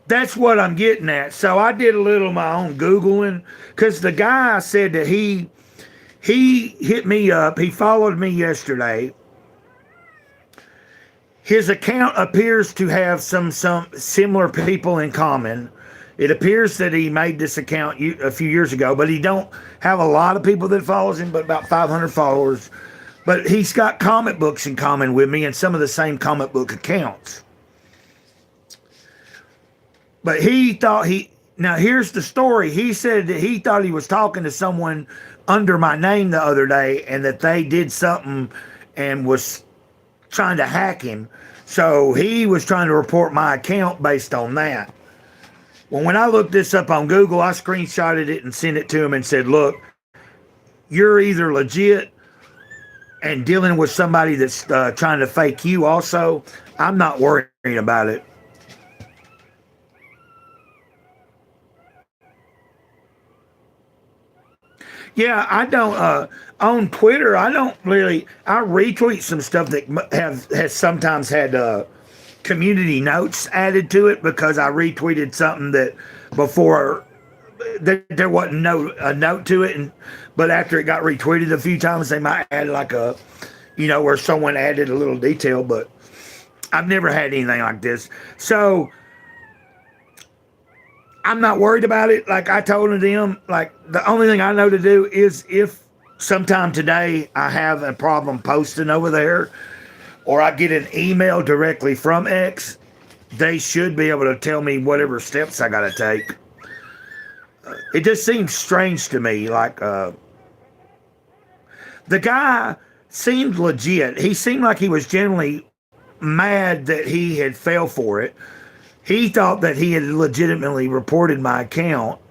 That's what I'm getting at. So I did a little of my own Googling because the guy said that he hit me up. He followed me yesterday. His account appears to have some similar people in common. It appears that he made this account a few years ago, but he don't have a lot of people that follows him, but about 500 followers. But he's got comic books in common with me and some of the same comic book accounts. But he thought now here's the story. He said that he thought he was talking to someone under my name the other day and that they did something and was trying to hack him. So he was trying to report my account based on that. Well, when I looked this up on Google, I screenshotted it and sent it to him and said, look, you're either legit and dealing with somebody that's trying to fake you also. I'm not worried about it. Yeah, I don't on Twitter. I don't really. I retweet some stuff that has sometimes had community notes added to it because I retweeted something that before there wasn't a note to it, but after it got retweeted a few times, they might add like where someone added a little detail. But I've never had anything like this, so I'm not worried about it. Like I told them, like the only thing I know to do is if sometime today I have a problem posting over there or I get an email directly from X, they should be able to tell me whatever steps I got to take. It just seems strange to me. Like the guy seemed legit. He seemed like he was genuinely mad that he had fell for it. He thought that he had legitimately reported my account,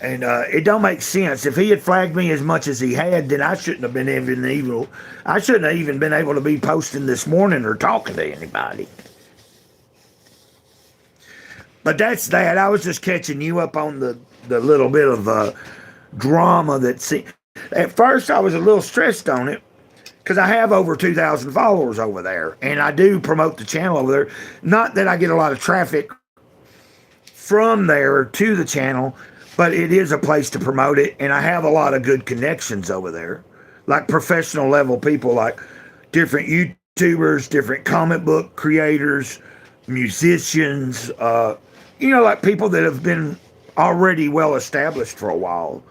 and it don't make sense. If he had flagged me as much as he had, then I shouldn't have been even able. I shouldn't have even been able to be posting this morning or talking to anybody. But that's that. I was just catching you up on the little bit of drama that. At first, I was a little stressed on it, because I have over 2,000 followers over there, and I do promote the channel over there. Not that I get a lot of traffic from there to the channel, but it is a place to promote it, and I have a lot of good connections over there, like professional level people, like different YouTubers, different comic book creators, musicians, like people that have been already well established for a while.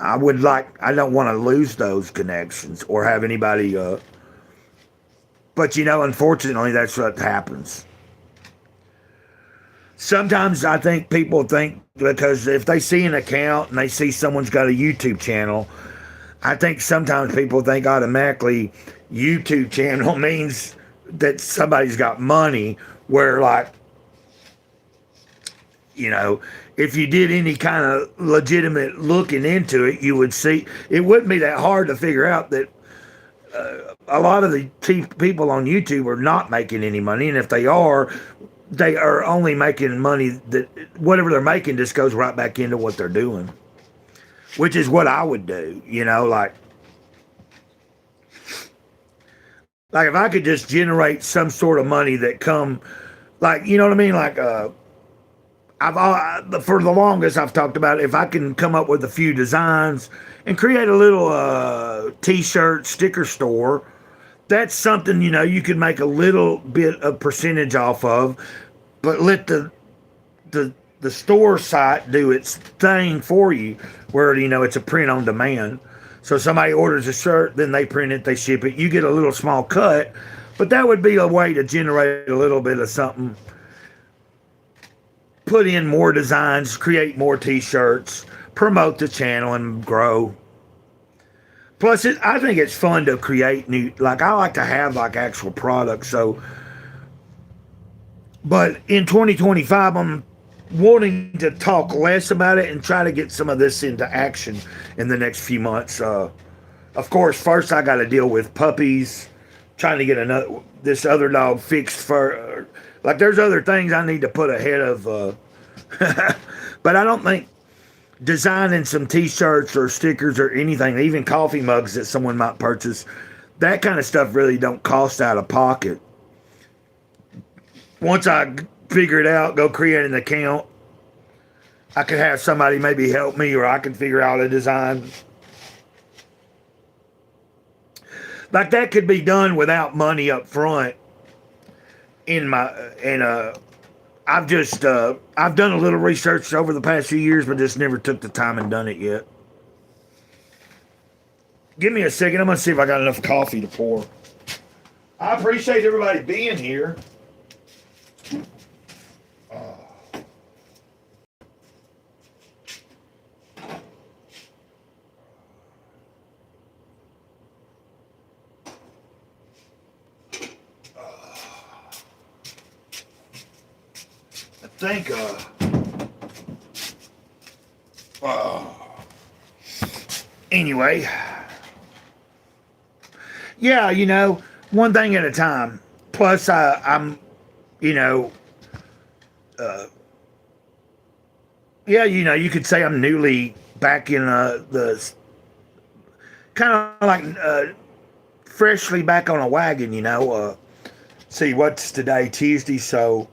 I don't want to lose those connections or have anybody, but unfortunately that's what happens. Sometimes I think people think because if they see an account and they see someone's got a YouTube channel, I think sometimes people think automatically YouTube channel means that somebody's got money, where if you did any kind of legitimate looking into it, you would see it wouldn't be that hard to figure out that a lot of the people on YouTube are not making any money, and if they are only making money that whatever they're making just goes right back into what they're doing, which is what I would do. Like if I could just generate some sort of money that come, you know what I mean, for the longest I've talked about if I can come up with a few designs and create a little t-shirt sticker store, that's something you could make a little bit of percentage off of, but let the store site do its thing for you, where it's a print on demand. So somebody orders a shirt, then they print it, they ship it, you get a little small cut, but that would be a way to generate a little bit of something. Put in more designs, create more t-shirts, promote the channel, and grow. Plus, I think it's fun to create new, I like to have actual products. So, but in 2025, I'm wanting to talk less about it and try to get some of this into action in the next few months. Of course, first I got to deal with puppies, trying to get this other dog fixed for. There's other things I need to put ahead of, but I don't think designing some t-shirts or stickers or anything, even coffee mugs that someone might purchase, that kind of stuff really don't cost out of pocket. Once I figure it out, go create an account. I could have somebody maybe help me, or I could figure out a design. Like that could be done without money up front. I've just I've done a little research over the past few years, but just never took the time and done it yet. Give me a second. I'm gonna see if I got enough coffee to pour. I appreciate everybody being here. I think anyway, yeah, one thing at a time. Plus, I'm, yeah, you could say I'm newly back in the kind of like freshly back on a wagon. See, what's today? Tuesday, so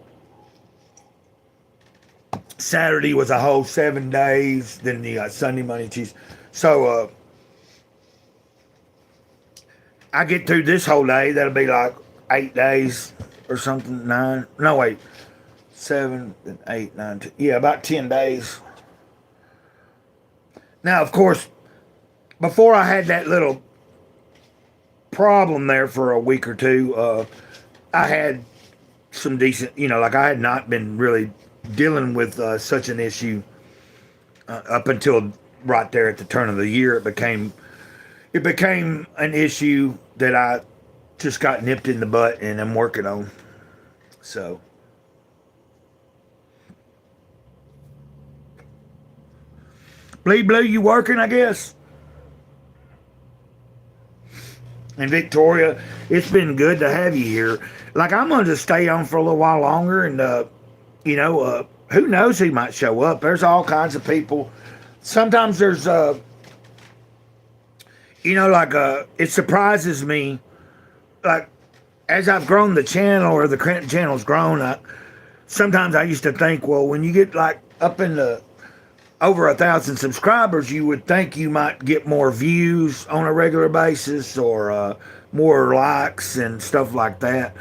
Saturday was a whole 7 days. Then you got Sunday, Monday, Tuesday. So I get through this whole day. That'll be like 8 days or something. 9. No, wait. 7, 8, 9, 10. Yeah, about 10 days. Now, of course, before I had that little problem there for a week or two, I had some decent, like I had not been really dealing with such an issue up until right there at the turn of the year. It became an issue that I just got nipped in the butt and I'm working on. So Bleed Blue, you working, I guess? And Victoria, it's been good to have you here. Like, I'm going to just stay on for a little while longer, and who knows who might show up. There's all kinds of people. Sometimes there's it surprises me, like, as I've grown the channel, or the channel's grown, sometimes I used to think, well, when you get like up in the over 1,000 subscribers, you would think you might get more views on a regular basis, or more likes and stuff like that.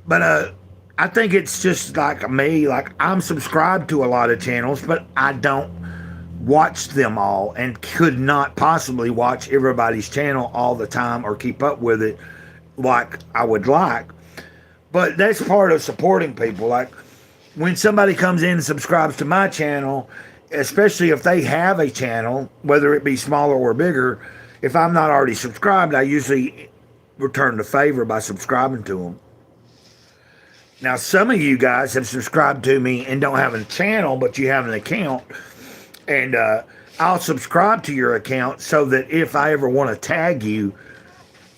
But I think it's just like me. Like, I'm subscribed to a lot of channels, but I don't watch them all, and could not possibly watch everybody's channel all the time or keep up with it like I would like. But that's part of supporting people. Like, when somebody comes in and subscribes to my channel, especially if they have a channel, whether it be smaller or bigger, if I'm not already subscribed, I usually return the favor by subscribing to them. Now, some of you guys have subscribed to me and don't have a channel, but you have an account. And I'll subscribe to your account so that if I ever want to tag you,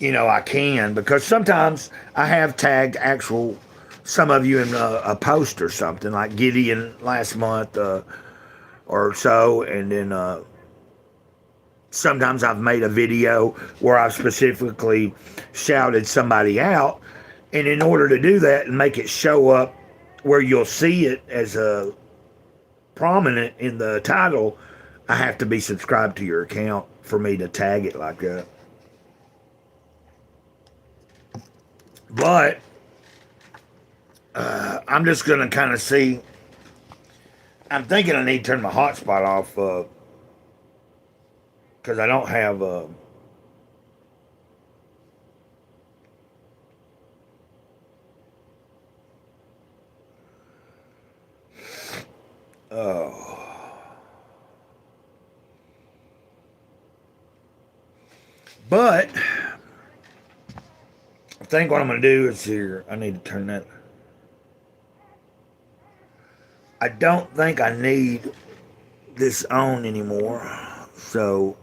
I can. Because sometimes I have tagged some of you in a post or something, like Gideon last month or so. And then sometimes I've made a video where I've specifically shouted somebody out. And in order to do that and make it show up where you'll see it as a prominent in the title, I have to be subscribed to your account for me to tag it like that. But I'm just going to kind of see. I'm thinking I need to turn my hotspot off because I don't have but I think what I'm going to do is here. I need to turn that. I don't think I need this on anymore. So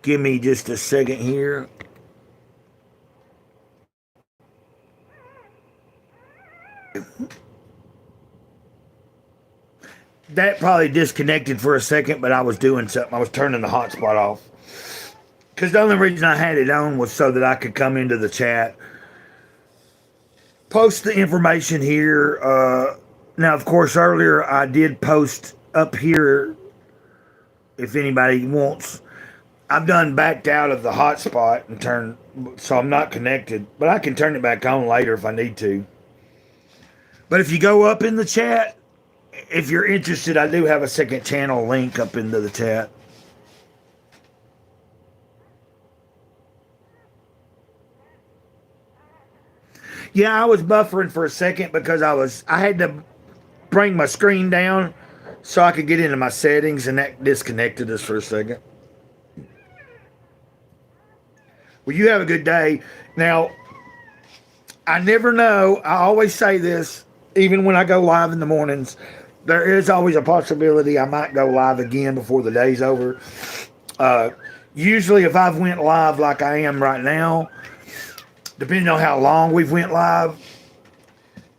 give me just a second here. That probably disconnected for a second, but I was doing something. I was turning the hotspot off. Because the only reason I had it on was so that I could come into the chat, post the information here, Now, of course, earlier I did post up here if anybody wants. I've done backed out of the hotspot and turned, so I'm not connected, but I can turn it back on later if I need to. But if you go up in the chat, if you're interested, I do have a second channel link up into the chat. Yeah, I was buffering for a second because I had to bring my screen down so I could get into my settings, and that disconnected us for a second. Well, you have a good day. Now, I never know. I always say this, even when I go live in the mornings, there is always a possibility I might go live again before the day's over. Uh, Usually, if I've went live like I am right now, depending on how long we've went live,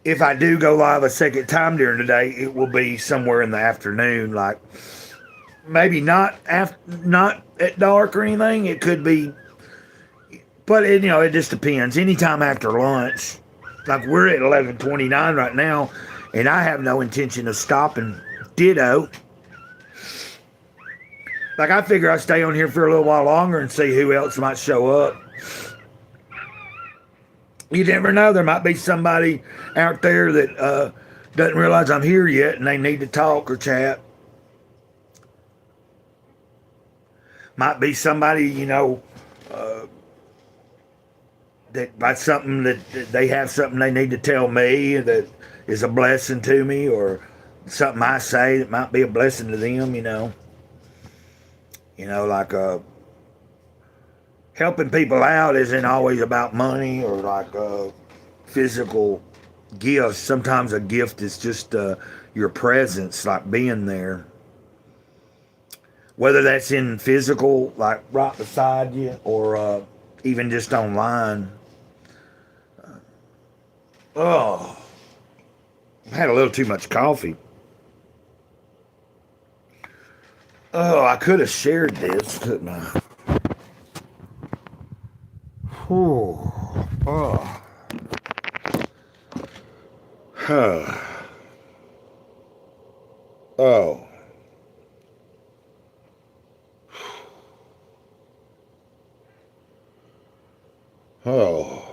if I do go live a second time during the day, it will be somewhere in the afternoon, like maybe not at dark or anything. It could be, but it just depends. Anytime after lunch, like we're at 11:29 right now, and I have no intention of stopping. Ditto. Like I figure I'll stay on here for a little while longer and see who else might show up. You never know. There might be somebody out there that doesn't realize I'm here yet and they need to talk or chat. Might be somebody, that by something that they have something they need to tell me that is a blessing to me, or something I say that might be a blessing to them, like helping people out isn't always about money or like physical gifts. Sometimes a gift is just your presence, like being there. Whether that's in physical, like right beside you, or even just online. Oh, I had a little too much coffee. Oh, I could have shared this, couldn't I? Oh, oh. Huh. Oh. Oh.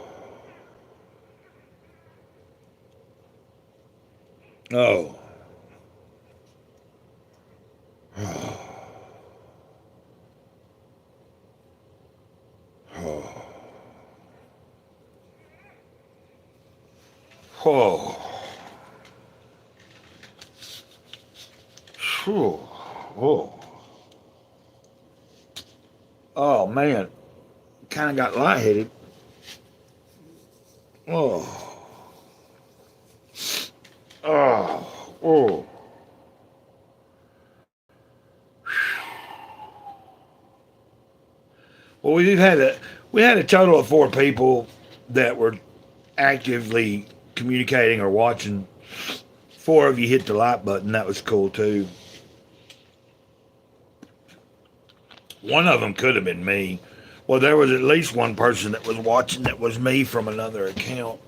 Oh. Oh. Phew. Oh. Oh, man. Kind of got lightheaded. Oh. Oh. Oh. Well, we had a total of 4 people that were actively communicating or watching. 4 of you hit the like button. That was cool too. One of them could have been me. Well, there was at least one person that was watching that was me from another account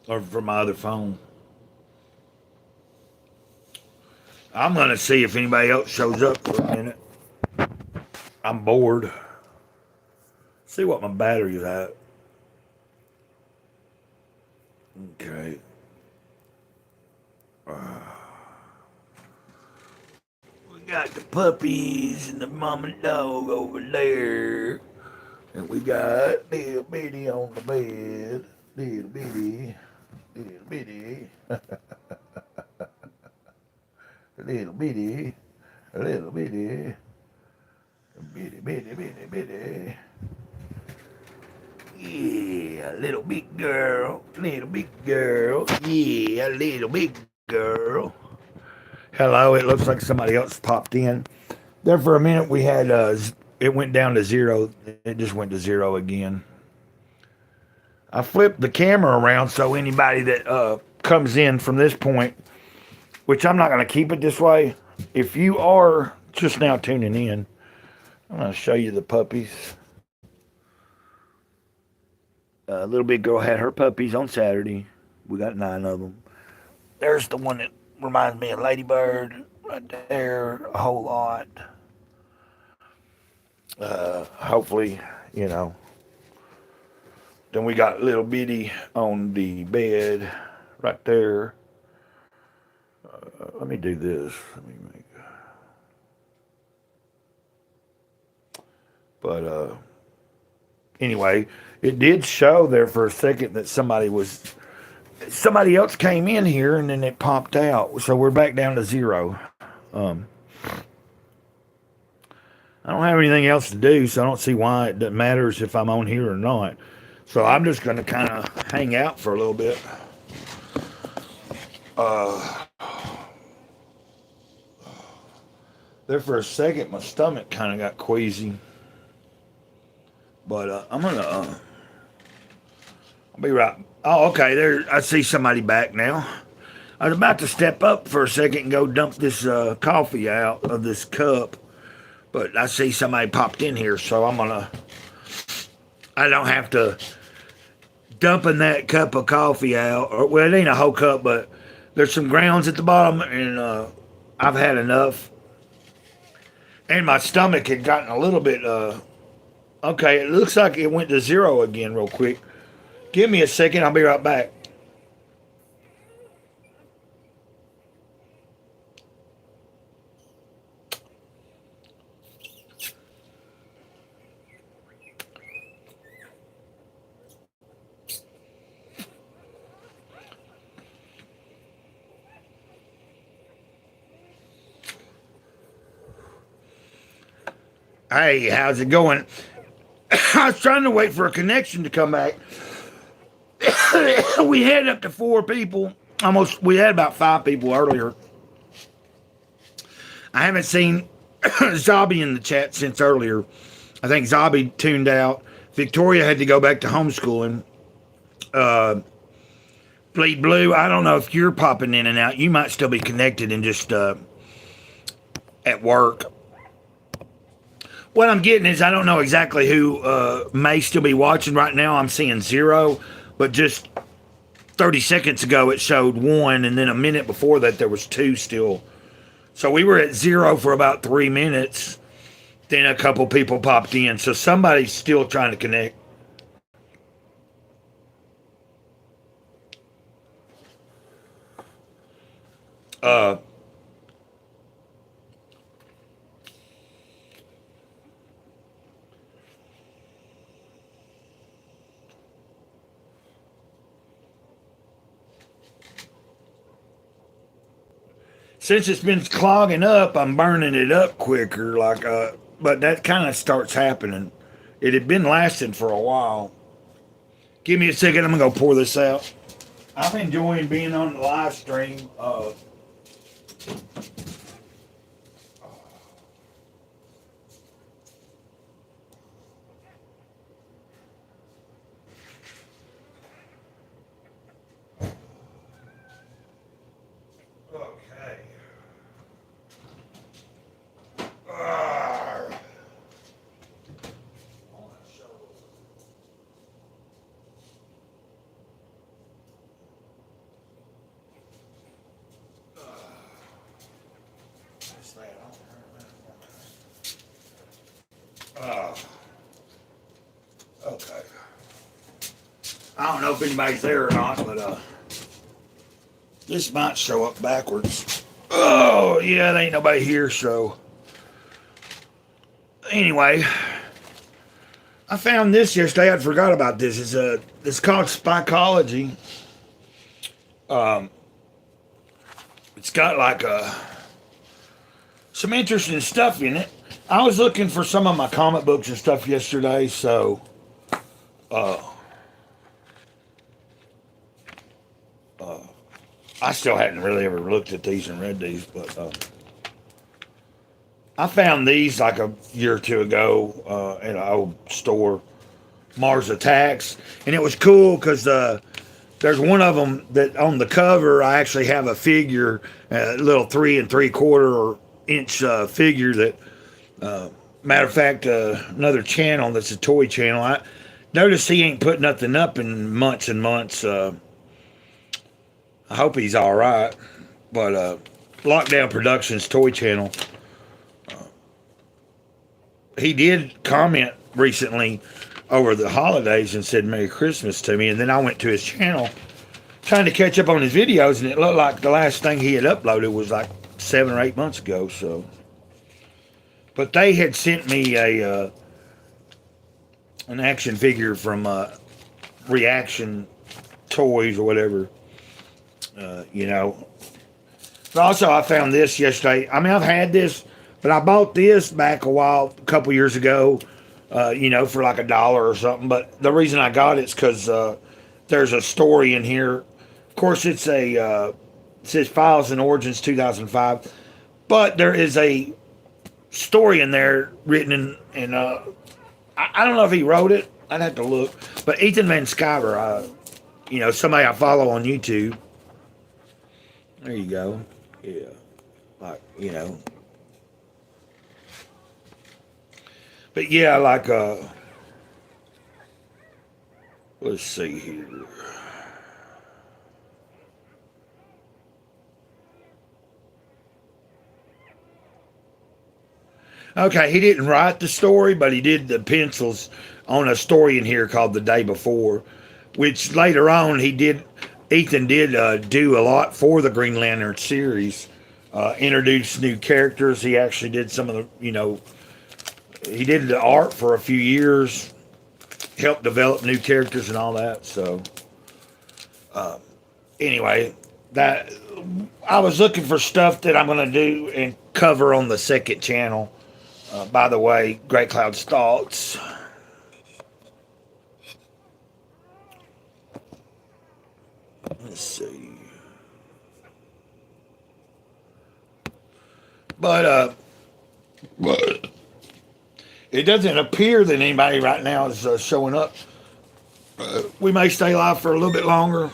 or from my other phone. I'm going to see if anybody else shows up for a minute. I'm bored. See what my battery's at. Okay. We got the puppies and the mom and dog over there. And we got little bitty on the bed. Little bitty. Little bitty. Little bitty. Little bitty. Bitty, bitty, bitty, bitty. Yeah, little big girl. Little big girl. Yeah, little big girl. Hello, it looks like somebody else popped in. There for a minute we had, it went down to 0. It just went to 0 again. I flipped the camera around so anybody that comes in from this point, which I'm not going to keep it this way. If you are just now tuning in, I'm going to show you the puppies. Little big girl had her puppies on Saturday. We got 9 of them. There's the one that reminds me of Ladybird right there a whole lot. Hopefully, you know. Then we got little bitty on the bed right there. Let me do this. Let me make. But anyway, it did show there for a second that somebody else came in here and then it popped out. So we're back down to zero. I don't have anything else to do, so I don't see why it matters if I'm on here or not. So I'm just going to kind of hang out for a little bit. There for a second, my stomach kind of got queasy. But I'm going to... I'll be right... Oh, okay, there. I see somebody back now. I was about to step up for a second and go dump this coffee out of this cup. But I see somebody popped in here, so I'm going to... I don't have to dumping that cup of coffee out. Or, well, it ain't a whole cup, but there's some grounds at the bottom, and I've had enough. And my stomach had gotten a little bit... okay, it looks like it went to zero again real quick. Give me a second, I'll be right back. Hey, how's it going? I was trying to wait for a connection to come back. We had up to 4 people. We had about 5 people earlier. I haven't seen Zobby in the chat since earlier. I think Zobby tuned out. Victoria had to go back to homeschooling. Fleet Blue, I don't know if you're popping in and out. You might still be connected and just at work. What I'm getting is I don't know exactly who may still be watching right now. I'm seeing 0, but just 30 seconds ago it showed 1, and then a minute before that there was 2 still. So we were at 0 for about 3 minutes. Then a couple people popped in. So somebody's still trying to connect. Since it's been clogging up, I'm burning it up quicker. But that kind of starts happening. It had been lasting for a while. Give me a second. I'm gonna go pour this out. I'm enjoying being on the live stream. Okay. I don't know if anybody's there or not, but this might show up backwards. Oh, yeah, there ain't nobody here, so. Anyway, I found this yesterday. I forgot about this. It's called Spycology. It's got like some interesting stuff in it. I was looking for some of my comic books and stuff yesterday, so I still hadn't really ever looked at these and read these, but I found these like a year or 2 ago at an old store, Mars Attacks, and it was cool because there's one of them that on the cover I actually have a figure, a little 3 3/4 inch figure that. Matter of fact, another channel that's a toy channel. I noticed he ain't put nothing up in months and months. I I hope he's all right. But Lockdown Productions Toy Channel, he did comment recently over the holidays and said Merry Christmas to me. And then I went to his channel trying to catch up on his videos, and it looked like the last thing he had uploaded was like 7 or 8 months ago. So, but they had sent me an action figure from Reaction Toys or whatever, you know. But also, I found this yesterday. I mean, I've had this, but I bought this back a couple years ago, you know, for like $1 or something. But the reason I got it is because there's a story in here. Of course, it says Files and Origins 2005, but there is a story in there written in I don't know if he wrote it. I'd have to look. But Ethan Van Sciver, you know, somebody I follow on YouTube. There you go. Yeah. Like, you know. But yeah, like, let's see here. Okay, he didn't write the story, but he did the pencils on a story in here called The Day Before, which later on Ethan did do a lot for the Green Lantern series. Introduced new characters. He actually did some of the, you know, he did the art for a few years, helped develop new characters and all that. So, anyway, that I was looking for stuff that I'm going to do and cover on the second channel. By the way, Great Cloud's Thoughts. Let's see. But it doesn't appear that anybody right now is showing up. We may stay live for a little bit longer.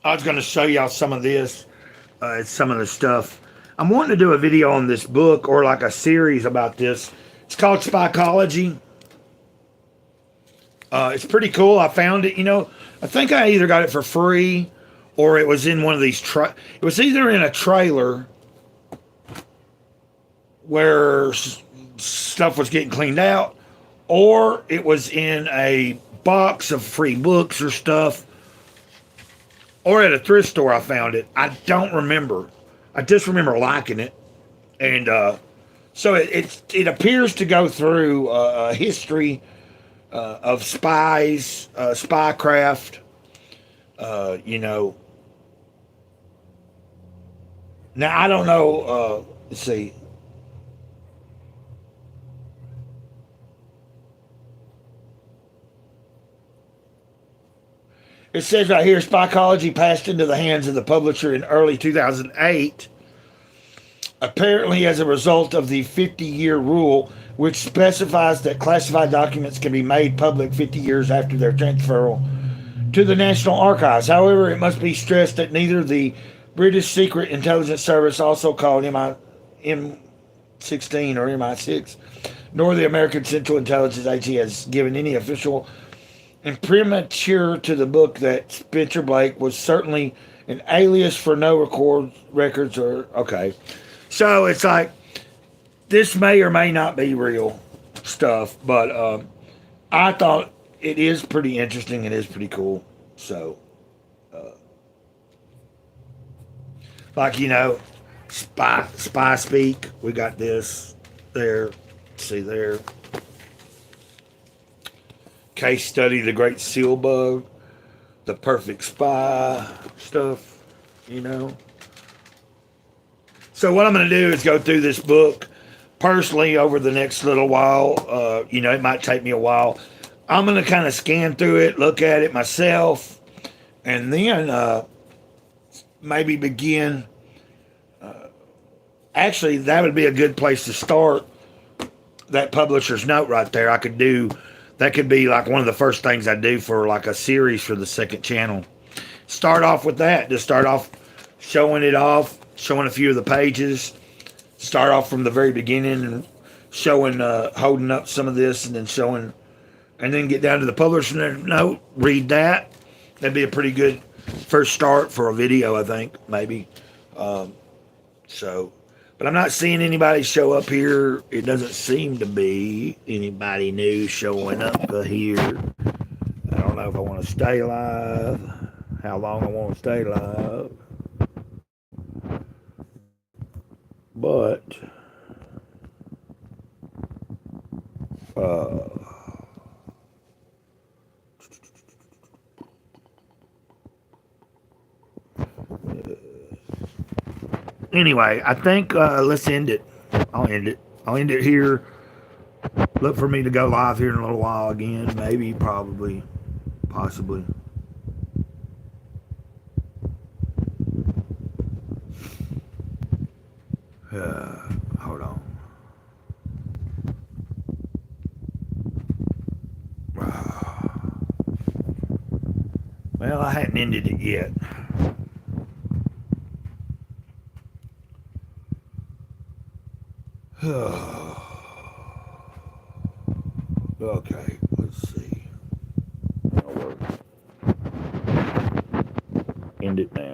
I was going to show y'all some of this. It's some of the stuff. I'm wanting to do a video on this book or like a series about this. It's called Spycology. It's pretty cool. I found it, you know. I think I either got it for free or it was in one of these. It was either in a trailer where stuff was getting cleaned out, or it was in a box of free books or stuff, or at a thrift store I found it. I don't remember. I just remember liking it. And so it appears to go through a history of spies, spycraft, you know. Now, I don't know, let's see. It says right here, Spycology passed into the hands of the publisher in early 2008, apparently as a result of the 50-year rule, which specifies that classified documents can be made public 50 years after their transfer to the National Archives. However, it must be stressed that neither the British Secret Intelligence Service, also called M16 or MI6, nor the American Central Intelligence Agency has given any official imprimatur to the book. That Spencer Blake was certainly an alias for no records or okay. So it's like this may or may not be real stuff, but I thought it is pretty interesting. It is pretty cool. So, like, you know, spy speak. We got this there. See there. Case study, the Great Seal Bug, the Perfect Spy stuff, you know. So what I'm going to do is go through this book personally over the next little while. You know, it might take me a while. I'm going to kind of scan through it, look at it myself, and then maybe begin. Actually, that would be a good place to start. That publisher's note right there. That could be like one of the first things I do for like a series for the second channel. Start off with that. Just start off showing it off, showing a few of the pages. Start off from the very beginning and showing, holding up some of this and then showing, and then get down to the publisher note, read that. That'd be a pretty good first start for a video, I think, maybe. So, but I'm not seeing anybody show up here. It doesn't seem to be anybody new showing up here. I don't know if I want to stay live, how long I want to stay live. But, anyway, I think let's end it. I'll end it. I'll end it here. Look for me to go live here in a little while again. Maybe, probably, possibly. Hold on. Well, I hadn't ended it yet. Okay, let's see. End it now.